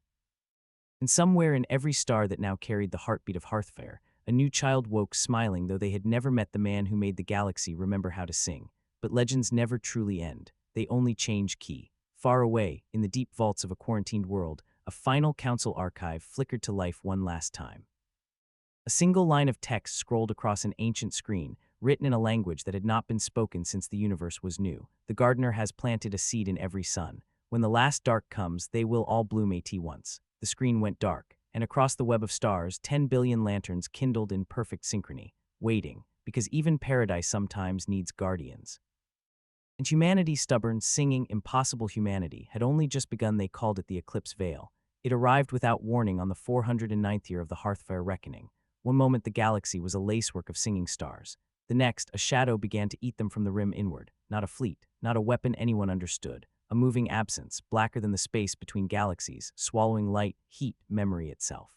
And somewhere in every star that now carried the heartbeat of Hearthfare, a new child woke smiling, though they had never met the man who made the galaxy remember how to sing. But legends never truly end. They only change key. Far away, in the deep vaults of a quarantined world, a final council archive flickered to life one last time. A single line of text scrolled across an ancient screen, written in a language that had not been spoken since the universe was new. The gardener has planted a seed in every sun. When the last dark comes, they will all bloom at once. The screen went dark, and across the web of stars, 10 billion lanterns kindled in perfect synchrony, waiting, because even paradise sometimes needs guardians. And humanity, stubborn, singing, impossible humanity, had only just begun. They called it the Eclipse Veil. It arrived without warning on the 409th year of the Hearthfire Reckoning. One moment the galaxy was a lacework of singing stars. The next, a shadow began to eat them from the rim inward. Not a fleet, not a weapon anyone understood. A moving absence, blacker than the space between galaxies, swallowing light, heat, memory itself.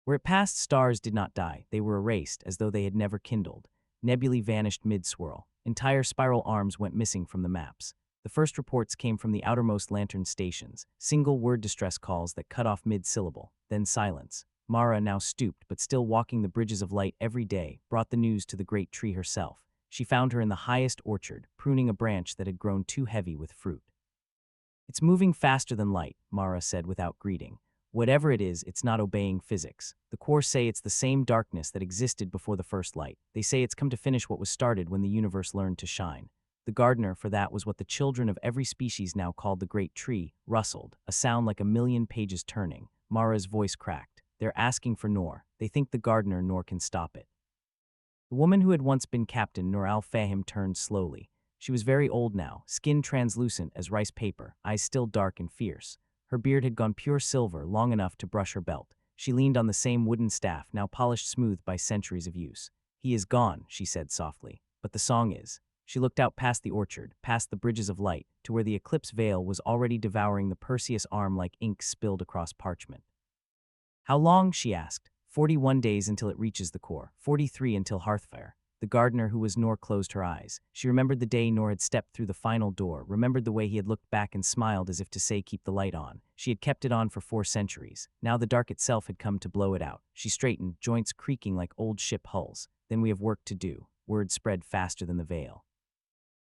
Where it passed, stars did not die. They were erased, as though they had never kindled. Nebulae vanished mid-swirl. Entire spiral arms went missing from the maps. The first reports came from the outermost lantern stations, single-word distress calls that cut off mid-syllable, then silence. Mara, now stooped but still walking the bridges of light every day, brought the news to the great tree herself. She found her in the highest orchard, pruning a branch that had grown too heavy with fruit. "It's moving faster than light," Mara said without greeting. "Whatever it is, it's not obeying physics. The core say it's the same darkness that existed before the first light. They say it's come to finish what was started when the universe learned to shine." The gardener, for that was what the children of every species now called the great tree, rustled, a sound like a million pages turning. Mara's voice cracked. "They're asking for Noor. They think the gardener Noor can stop it." The woman who had once been captain, Noor Al-Fahim, turned slowly. She was very old now, skin translucent as rice paper, eyes still dark and fierce. Her beard had gone pure silver, long enough to brush her belt. She leaned on the same wooden staff, now polished smooth by centuries of use. "He is gone," she said softly, "but the song is." She looked out past the orchard, past the bridges of light, to where the eclipse veil was already devouring the Perseus arm like ink spilled across parchment. "How long?" she asked. 41 days until it reaches the core, 43 until Hearthfire." The gardener who was Noor closed her eyes. She remembered the day Noor had stepped through the final door, remembered the way he had looked back and smiled as if to say, "Keep the light on." She had kept it on for 4 centuries. Now the dark itself had come to blow it out. She straightened, joints creaking like old ship hulls. "Then we have work to do." Word spread faster than the veil.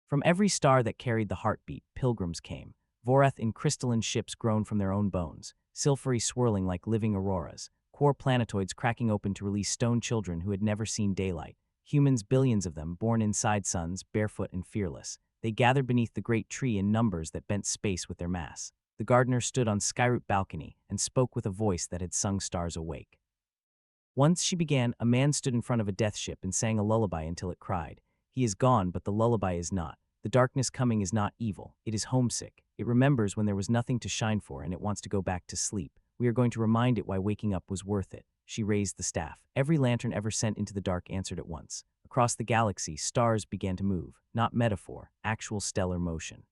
From every star that carried the heartbeat, pilgrims came. Vorath in crystalline ships grown from their own bones, silvery swirling like living auroras, core planetoids cracking open to release stone children who had never seen daylight. Humans, billions of them, born inside suns, barefoot and fearless. They gathered beneath the great tree in numbers that bent space with their mass. The gardener stood on Skyroot balcony and spoke with a voice that had sung stars awake. Once, she began, a man stood in front of a death ship and sang a lullaby until it cried. He is gone, but the lullaby is not. The darkness coming is not evil. It is homesick. It remembers when there was nothing to shine for and it wants to go back to sleep. We are going to remind it why waking up was worth it. She raised the staff. Every lantern ever sent into the dark answered at once. Across the galaxy, stars began to move, not metaphor, actual stellar motion.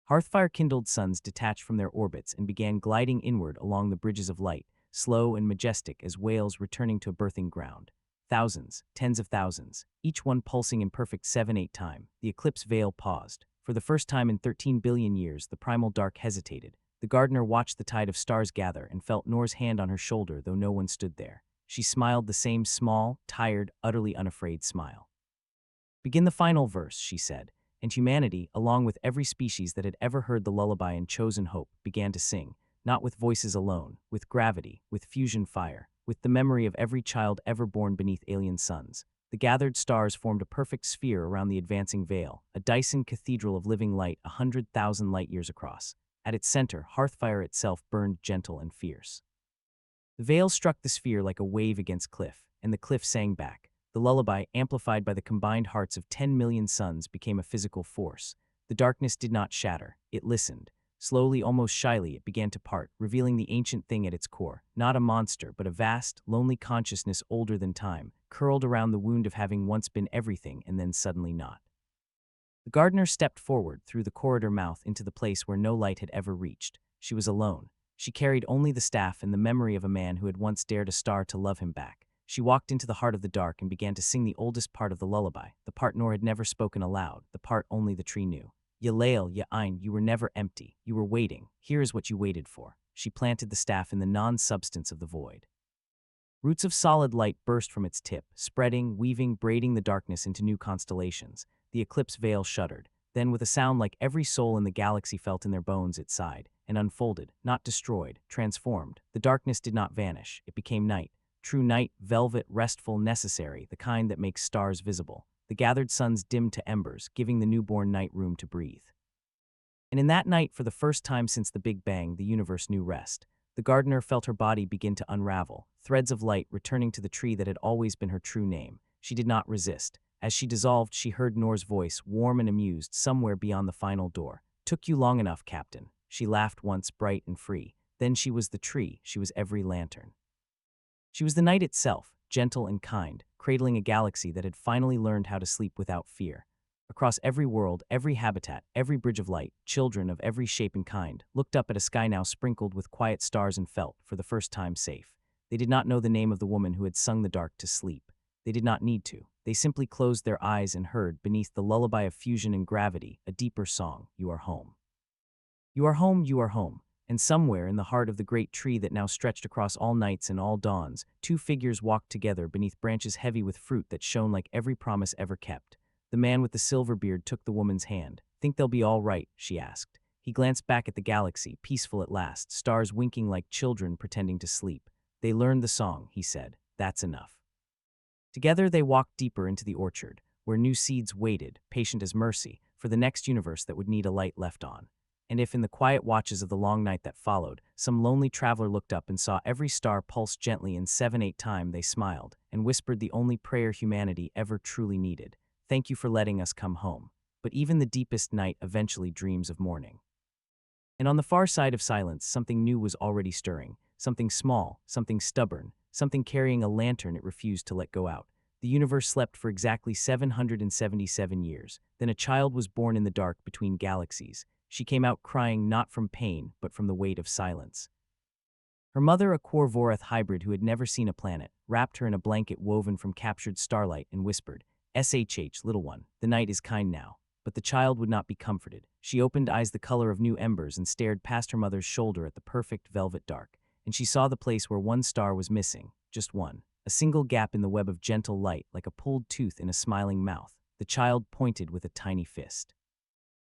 Hearthfire kindled suns detached from their orbits and began gliding inward along the bridges of light, slow and majestic as whales returning to a birthing ground. Thousands, tens of thousands, each one pulsing in perfect 7/8 time. The eclipse veil paused. For the first time in 13 billion years, the primal dark hesitated. The gardener watched the tide of stars gather and felt Noor's hand on her shoulder, though no one stood there. She smiled the same small, tired, utterly unafraid smile. "Begin the final verse," she said, and humanity, along with every species that had ever heard the lullaby and chosen hope, began to sing, not with voices alone, with gravity, with fusion fire, with the memory of every child ever born beneath alien suns. The gathered stars formed a perfect sphere around the advancing veil, a Dyson cathedral of living light 100,000 light-years across. At its center, Hearthfire itself burned gentle and fierce. The veil struck the sphere like a wave against cliff, and the cliff sang back. The lullaby, amplified by the combined hearts of 10 million suns, became a physical force. The darkness did not shatter. It listened. Slowly, almost shyly, it began to part, revealing the ancient thing at its core. Not a monster, but a vast, lonely consciousness older than time, curled around the wound of having once been everything and then suddenly not. The gardener stepped forward through the corridor mouth into the place where no light had ever reached. She was alone. She carried only the staff and the memory of a man who had once dared a star to love him back. She walked into the heart of the dark and began to sing the oldest part of the lullaby, the part Noor had never spoken aloud, the part only the tree knew. "Yalail, Ya'ain, you were never empty. You were waiting. Here is what you waited for." She planted the staff in the non-substance of the void. Roots of solid light burst from its tip, spreading, weaving, braiding the darkness into new constellations. The eclipse veil shuddered. Then, with a sound like every soul in the galaxy felt in their bones, it sighed, and unfolded, not destroyed, transformed. The darkness did not vanish. It became night. True night, velvet, restful, necessary, the kind that makes stars visible. The gathered suns dimmed to embers, giving the newborn night room to breathe. And in that night, for the first time since the Big Bang, the universe knew rest. The gardener felt her body begin to unravel, threads of light returning to the tree that had always been her true name. She did not resist. As she dissolved, she heard Noor's voice, warm and amused, somewhere beyond the final door. "Took you long enough, Captain." She laughed once, bright and free. Then she was the tree. She was every lantern. She was the night itself, gentle and kind, cradling a galaxy that had finally learned how to sleep without fear. Across every world, every habitat, every bridge of light, children of every shape and kind looked up at a sky now sprinkled with quiet stars and felt, for the first time, safe. They did not know the name of the woman who had sung the dark to sleep. They did not need to. They simply closed their eyes and heard, beneath the lullaby of fusion and gravity, a deeper song: "You are home. You are home, you are home." And somewhere in the heart of the great tree that now stretched across all nights and all dawns, two figures walked together beneath branches heavy with fruit that shone like every promise ever kept. The man with the silver beard took the woman's hand. "Think they'll be all right?" she asked. He glanced back at the galaxy, peaceful at last, stars winking like children pretending to sleep. "They learned the song," he said. "That's enough." Together they walked deeper into the orchard, where new seeds waited, patient as mercy, for the next universe that would need a light left on. And if in the quiet watches of the long night that followed, some lonely traveler looked up and saw every star pulse gently in 7/8 time, they smiled and whispered the only prayer humanity ever truly needed: "Thank you for letting us come home." But even the deepest night eventually dreams of morning. And on the far side of silence, something new was already stirring. Something small, something stubborn, something carrying a lantern it refused to let go out. The universe slept for exactly 777 years. Then a child was born in the dark between galaxies. She came out crying not from pain, but from the weight of silence. Her mother, a Korvorath hybrid who had never seen a planet, wrapped her in a blanket woven from captured starlight and whispered, "SHH, little one, the night is kind now." But the child would not be comforted. She opened eyes the color of new embers and stared past her mother's shoulder at the perfect velvet dark. And she saw the place where one star was missing, just one. A single gap in the web of gentle light, like a pulled tooth in a smiling mouth. The child pointed with a tiny fist.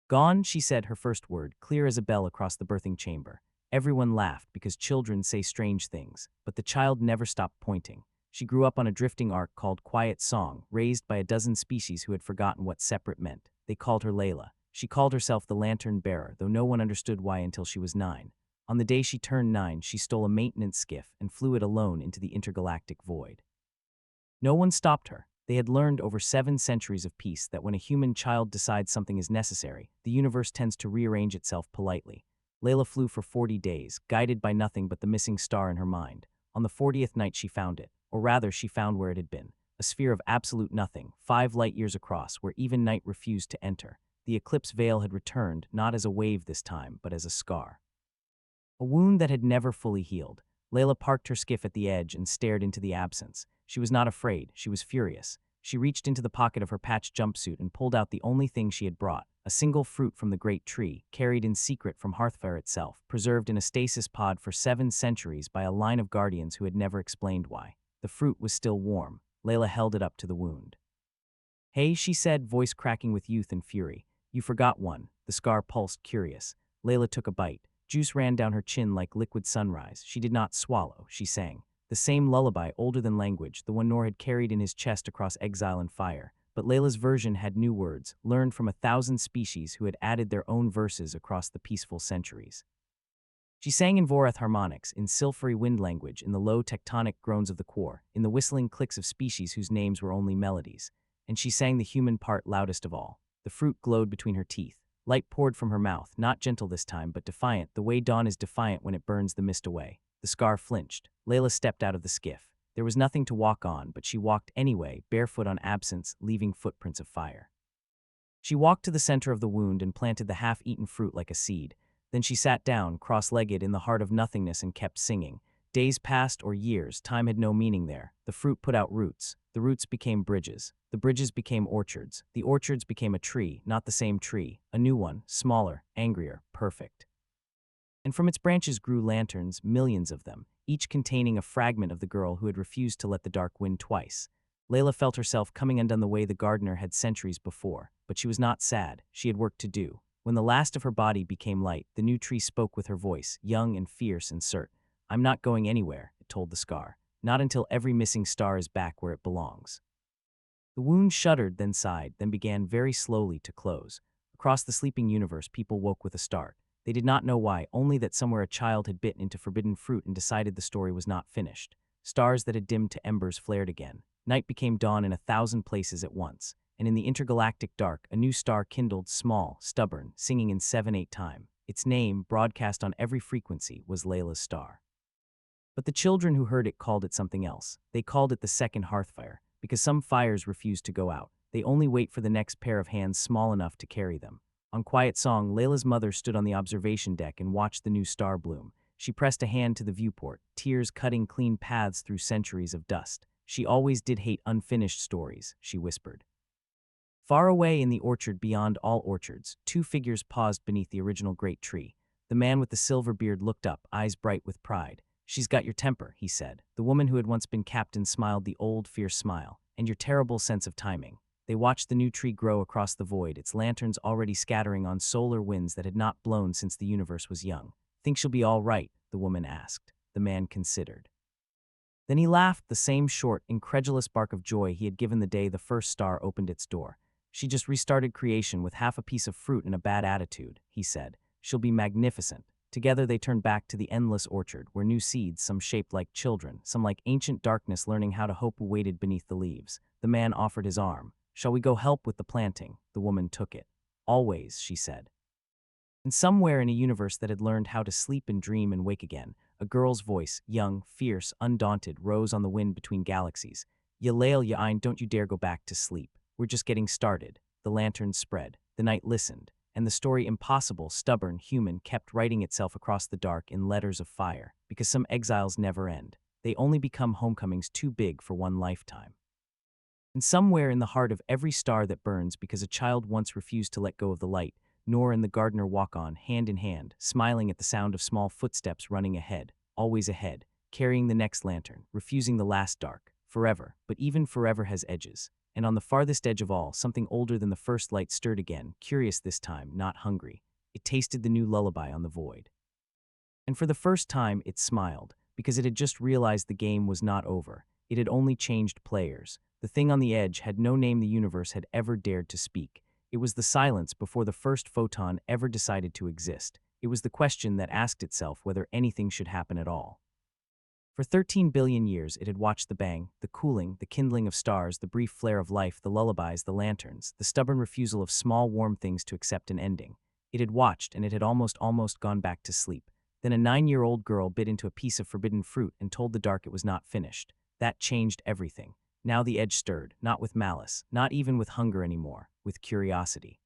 "Gone," she said, her first word, clear as a bell across the birthing chamber. Everyone laughed because children say strange things, but the child never stopped pointing. She grew up on a drifting ark called Quiet Song, raised by a dozen species who had forgotten what separate meant. They called her Layla. She called herself the Lantern Bearer, though no one understood why until she was 9. On the day she turned 9, she stole a maintenance skiff and flew it alone into the intergalactic void. No one stopped her. They had learned over 7 centuries of peace that when a human child decides something is necessary, the universe tends to rearrange itself politely. Layla flew for 40 days, guided by nothing but the missing star in her mind. On the 40th night she found it, or rather she found where it had been. A sphere of absolute nothing, 5 light years across, where even night refused to enter. The eclipse veil had returned, not as a wave this time, but as a scar. A wound that had never fully healed. Layla parked her skiff at the edge and stared into the absence. She was not afraid, she was furious. She reached into the pocket of her patched jumpsuit and pulled out the only thing she had brought, a single fruit from the great tree, carried in secret from Hearthfire itself, preserved in a stasis pod for 7 centuries by a line of guardians who had never explained why. The fruit was still warm. Layla held it up to the wound. "Hey," she said, voice cracking with youth and fury. "You forgot one." The scar pulsed, curious. Layla took a bite. Juice ran down her chin like liquid sunrise. She did not swallow, she sang. The same lullaby, older than language, the one Noor had carried in his chest across exile and fire. But Layla's version had new words, learned from 1,000 species who had added their own verses across the peaceful centuries. She sang in Vorath harmonics, in silvery wind language, in the low tectonic groans of the core, in the whistling clicks of species whose names were only melodies. And she sang the human part loudest of all. The fruit glowed between her teeth. Light poured from her mouth, not gentle this time, but defiant, the way dawn is defiant when it burns the mist away. The scar flinched. Layla stepped out of the skiff. There was nothing to walk on, but she walked anyway, barefoot on absence, leaving footprints of fire. She walked to the center of the wound and planted the half-eaten fruit like a seed. Then she sat down, cross-legged, in the heart of nothingness and kept singing. Days passed, or years, time had no meaning there. The fruit put out roots. The roots became bridges. The bridges became orchards. The orchards became a tree, not the same tree. A new one, smaller, angrier, perfect. And from its branches grew lanterns, millions of them, each containing a fragment of the girl who had refused to let the dark win twice. Layla felt herself coming undone the way the gardener had centuries before, but she was not sad. She had work to do. When the last of her body became light, the new tree spoke with her voice, young and fierce and cert. "I'm not going anywhere," it told the scar. "Not until every missing star is back where it belongs." The wound shuddered, then sighed, then began very slowly to close. Across the sleeping universe, people woke with a start. They did not know why, only that somewhere a child had bitten into forbidden fruit and decided the story was not finished. Stars that had dimmed to embers flared again. Night became dawn in 1,000 places at once. And in the intergalactic dark, a new star kindled, small, stubborn, singing in 7/8 time. Its name, broadcast on every frequency, was Layla's star. But the children who heard it called it something else. They called it the second Hearthfire, because some fires refuse to go out. They only wait for the next pair of hands small enough to carry them. On Quiet Song, Layla's mother stood on the observation deck and watched the new star bloom. She pressed a hand to the viewport, tears cutting clean paths through centuries of dust. "She always did hate unfinished stories," she whispered. Far away in the orchard beyond all orchards, 2 figures paused beneath the original great tree. The man with the silver beard looked up, eyes bright with pride. "She's got your temper," he said. The woman who had once been captain smiled the old, fierce smile. "And your terrible sense of timing." They watched the new tree grow across the void, its lanterns already scattering on solar winds that had not blown since the universe was young. "Think she'll be all right?" the woman asked. The man considered. Then he laughed, the same short, incredulous bark of joy he had given the day the first star opened its door. "She just restarted creation with half a piece of fruit and a bad attitude," he said. "She'll be magnificent." Together they turned back to the endless orchard, where new seeds, some shaped like children, some like ancient darkness learning how to hope, waited beneath the leaves. The man offered his arm. "Shall we go help with the planting?" The woman took it. "Always," she said. And somewhere in a universe that had learned how to sleep and dream and wake again, a girl's voice, young, fierce, undaunted, rose on the wind between galaxies. "Yalail Ya'ine, don't you dare go back to sleep. We're just getting started." The lanterns spread. The night listened. And the story, impossible, stubborn, human, kept writing itself across the dark in letters of fire, because some exiles never end. They only become homecomings too big for one lifetime. And somewhere in the heart of every star that burns because a child once refused to let go of the light, Noor and the gardener walk on, hand in hand, smiling at the sound of small footsteps running ahead, always ahead, carrying the next lantern, refusing the last dark, forever. But even forever has edges. And on the farthest edge of all, something older than the first light stirred again, curious this time, not hungry. It tasted the new lullaby on the void. And for the first time, it smiled, because it had just realized the game was not over. It had only changed players. The thing on the edge had no name the universe had ever dared to speak. It was the silence before the first photon ever decided to exist. It was the question that asked itself whether anything should happen at all. For 13 billion years, it had watched the bang, the cooling, the kindling of stars, the brief flare of life, the lullabies, the lanterns, the stubborn refusal of small warm things to accept an ending. It had watched, and it had almost gone back to sleep. Then a 9-year-old girl bit into a piece of forbidden fruit and told the dark it was not finished. That changed everything. Now the edge stirred, not with malice, not even with hunger anymore, with curiosity.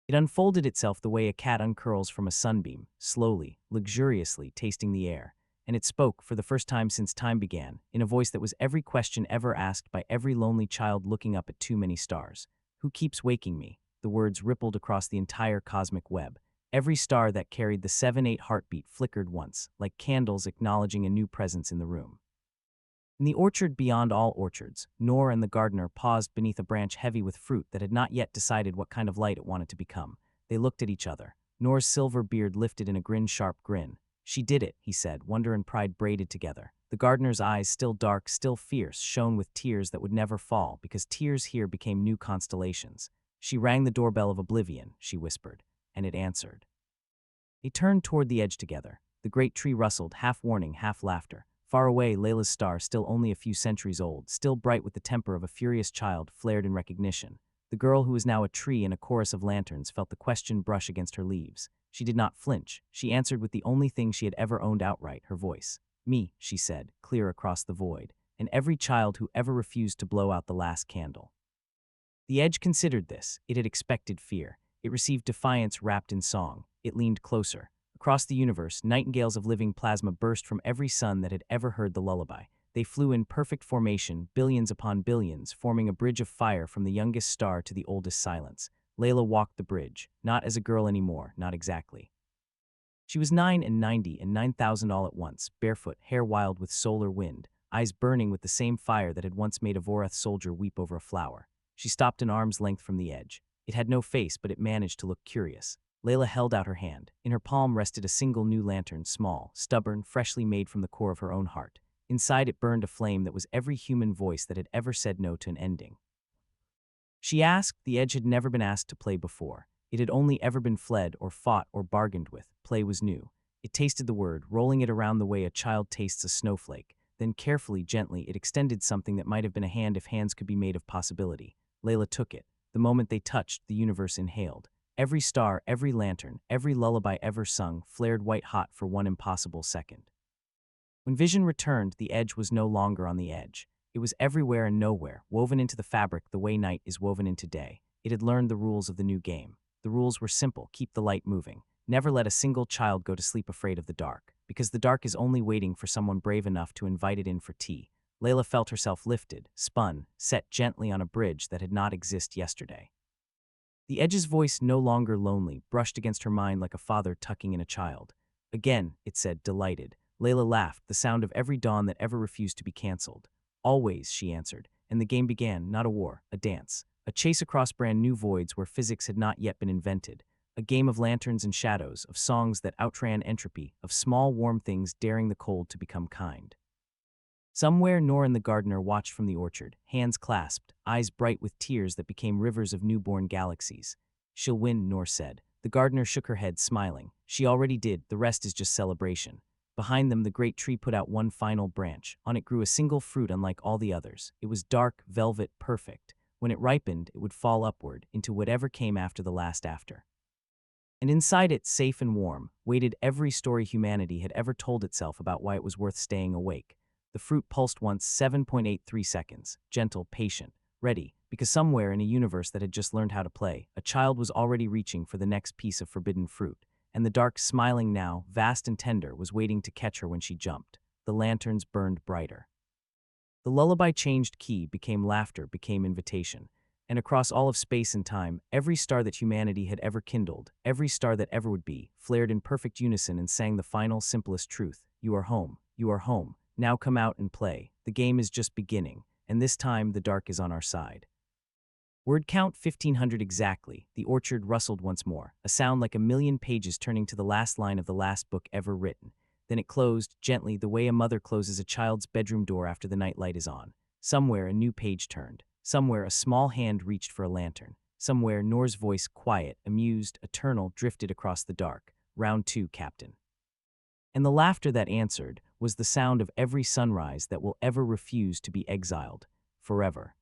It unfolded itself the way a cat uncurls from a sunbeam, slowly, luxuriously, tasting the air. And it spoke, for the first time since time began, in a voice that was every question ever asked by every lonely child looking up at too many stars. "Who keeps waking me?" The words rippled across the entire cosmic web. Every star that carried the 7-8 heartbeat flickered once, like candles acknowledging a new presence in the room. In the orchard beyond all orchards, Noor and the gardener paused beneath a branch heavy with fruit that had not yet decided what kind of light it wanted to become. They looked at each other. Noor's silver beard lifted in a sharp grin. "She did it," he said, wonder and pride braided together. The gardener's eyes, still dark, still fierce, shone with tears that would never fall, because tears here became new constellations. "She rang the doorbell of oblivion," she whispered, and it answered. They turned toward the edge together. The great tree rustled, half warning, half laughter. Far away, Layla's star, still only a few centuries old, still bright with the temper of a furious child, flared in recognition. The girl, who was now a tree in a chorus of lanterns, felt the question brush against her leaves. She did not flinch. She answered with the only thing she had ever owned outright, her voice. "Me," she said, clear across the void, "and every child who ever refused to blow out the last candle." The edge considered this. It had expected fear. It received defiance wrapped in song. It leaned closer. Across the universe, nightingales of living plasma burst from every sun that had ever heard the lullaby. They flew in perfect formation, billions upon billions, forming a bridge of fire from the youngest star to the oldest silence. Layla walked the bridge, not as a girl anymore, not exactly. She was 9 and 90 and 9,000 all at once, barefoot, hair wild with solar wind, eyes burning with the same fire that had once made a Vorath soldier weep over a flower. She stopped an arm's length from the edge. It had no face, but it managed to look curious. Layla held out her hand. In her palm rested a single new lantern, small, stubborn, freshly made from the core of her own heart. Inside it burned a flame that was every human voice that had ever said no to an ending. She asked. The edge had never been asked to play before. It had only ever been fled or fought or bargained with. Play was new. It tasted the word, rolling it around the way a child tastes a snowflake. Then carefully, gently, it extended something that might have been a hand if hands could be made of possibility. Layla took it. The moment they touched, the universe inhaled. Every star, every lantern, every lullaby ever sung flared white-hot for one impossible second. When vision returned, the edge was no longer on the edge. It was everywhere and nowhere, woven into the fabric the way night is woven into day. It had learned the rules of the new game. The rules were simple: keep the light moving. Never let a single child go to sleep afraid of the dark, because the dark is only waiting for someone brave enough to invite it in for tea. Layla felt herself lifted, spun, set gently on a bridge that had not existed yesterday. The Edge's voice, no longer lonely, brushed against her mind like a father tucking in a child. Again, it said, delighted. Layla laughed, the sound of every dawn that ever refused to be cancelled. Always, she answered, and the game began, not a war, a dance. A chase across brand new voids where physics had not yet been invented. A game of lanterns and shadows, of songs that outran entropy, of small warm things daring the cold to become kind. Somewhere, Noor and the gardener watched from the orchard, hands clasped, eyes bright with tears that became rivers of newborn galaxies. She'll win, Noor said. The gardener shook her head, smiling. She already did, the rest is just celebration. Behind them, the great tree put out one final branch. On it grew a single fruit unlike all the others. It was dark, velvet, perfect. When it ripened, it would fall upward, into whatever came after the last after. And inside it, safe and warm, waited every story humanity had ever told itself about why it was worth staying awake. The fruit pulsed once, 7.83 seconds, gentle, patient, ready, because somewhere in a universe that had just learned how to play, a child was already reaching for the next piece of forbidden fruit, and the dark, smiling now, vast and tender, was waiting to catch her when she jumped. The lanterns burned brighter. The lullaby changed key, became laughter, became invitation. And across all of space and time, every star that humanity had ever kindled, every star that ever would be, flared in perfect unison and sang the final, simplest truth. You are home. You are home. Now come out and play. The game is just beginning, and this time the dark is on our side. Word count 1500 exactly. The orchard rustled once more, a sound like a million pages turning to the last line of the last book ever written. Then it closed, gently, the way a mother closes a child's bedroom door after the nightlight is on. Somewhere a new page turned. Somewhere a small hand reached for a lantern. Somewhere Noor's voice, quiet, amused, eternal, drifted across the dark. Round 2, Captain. And the laughter that answered was the sound of every sunrise that will ever refuse to be exiled, forever.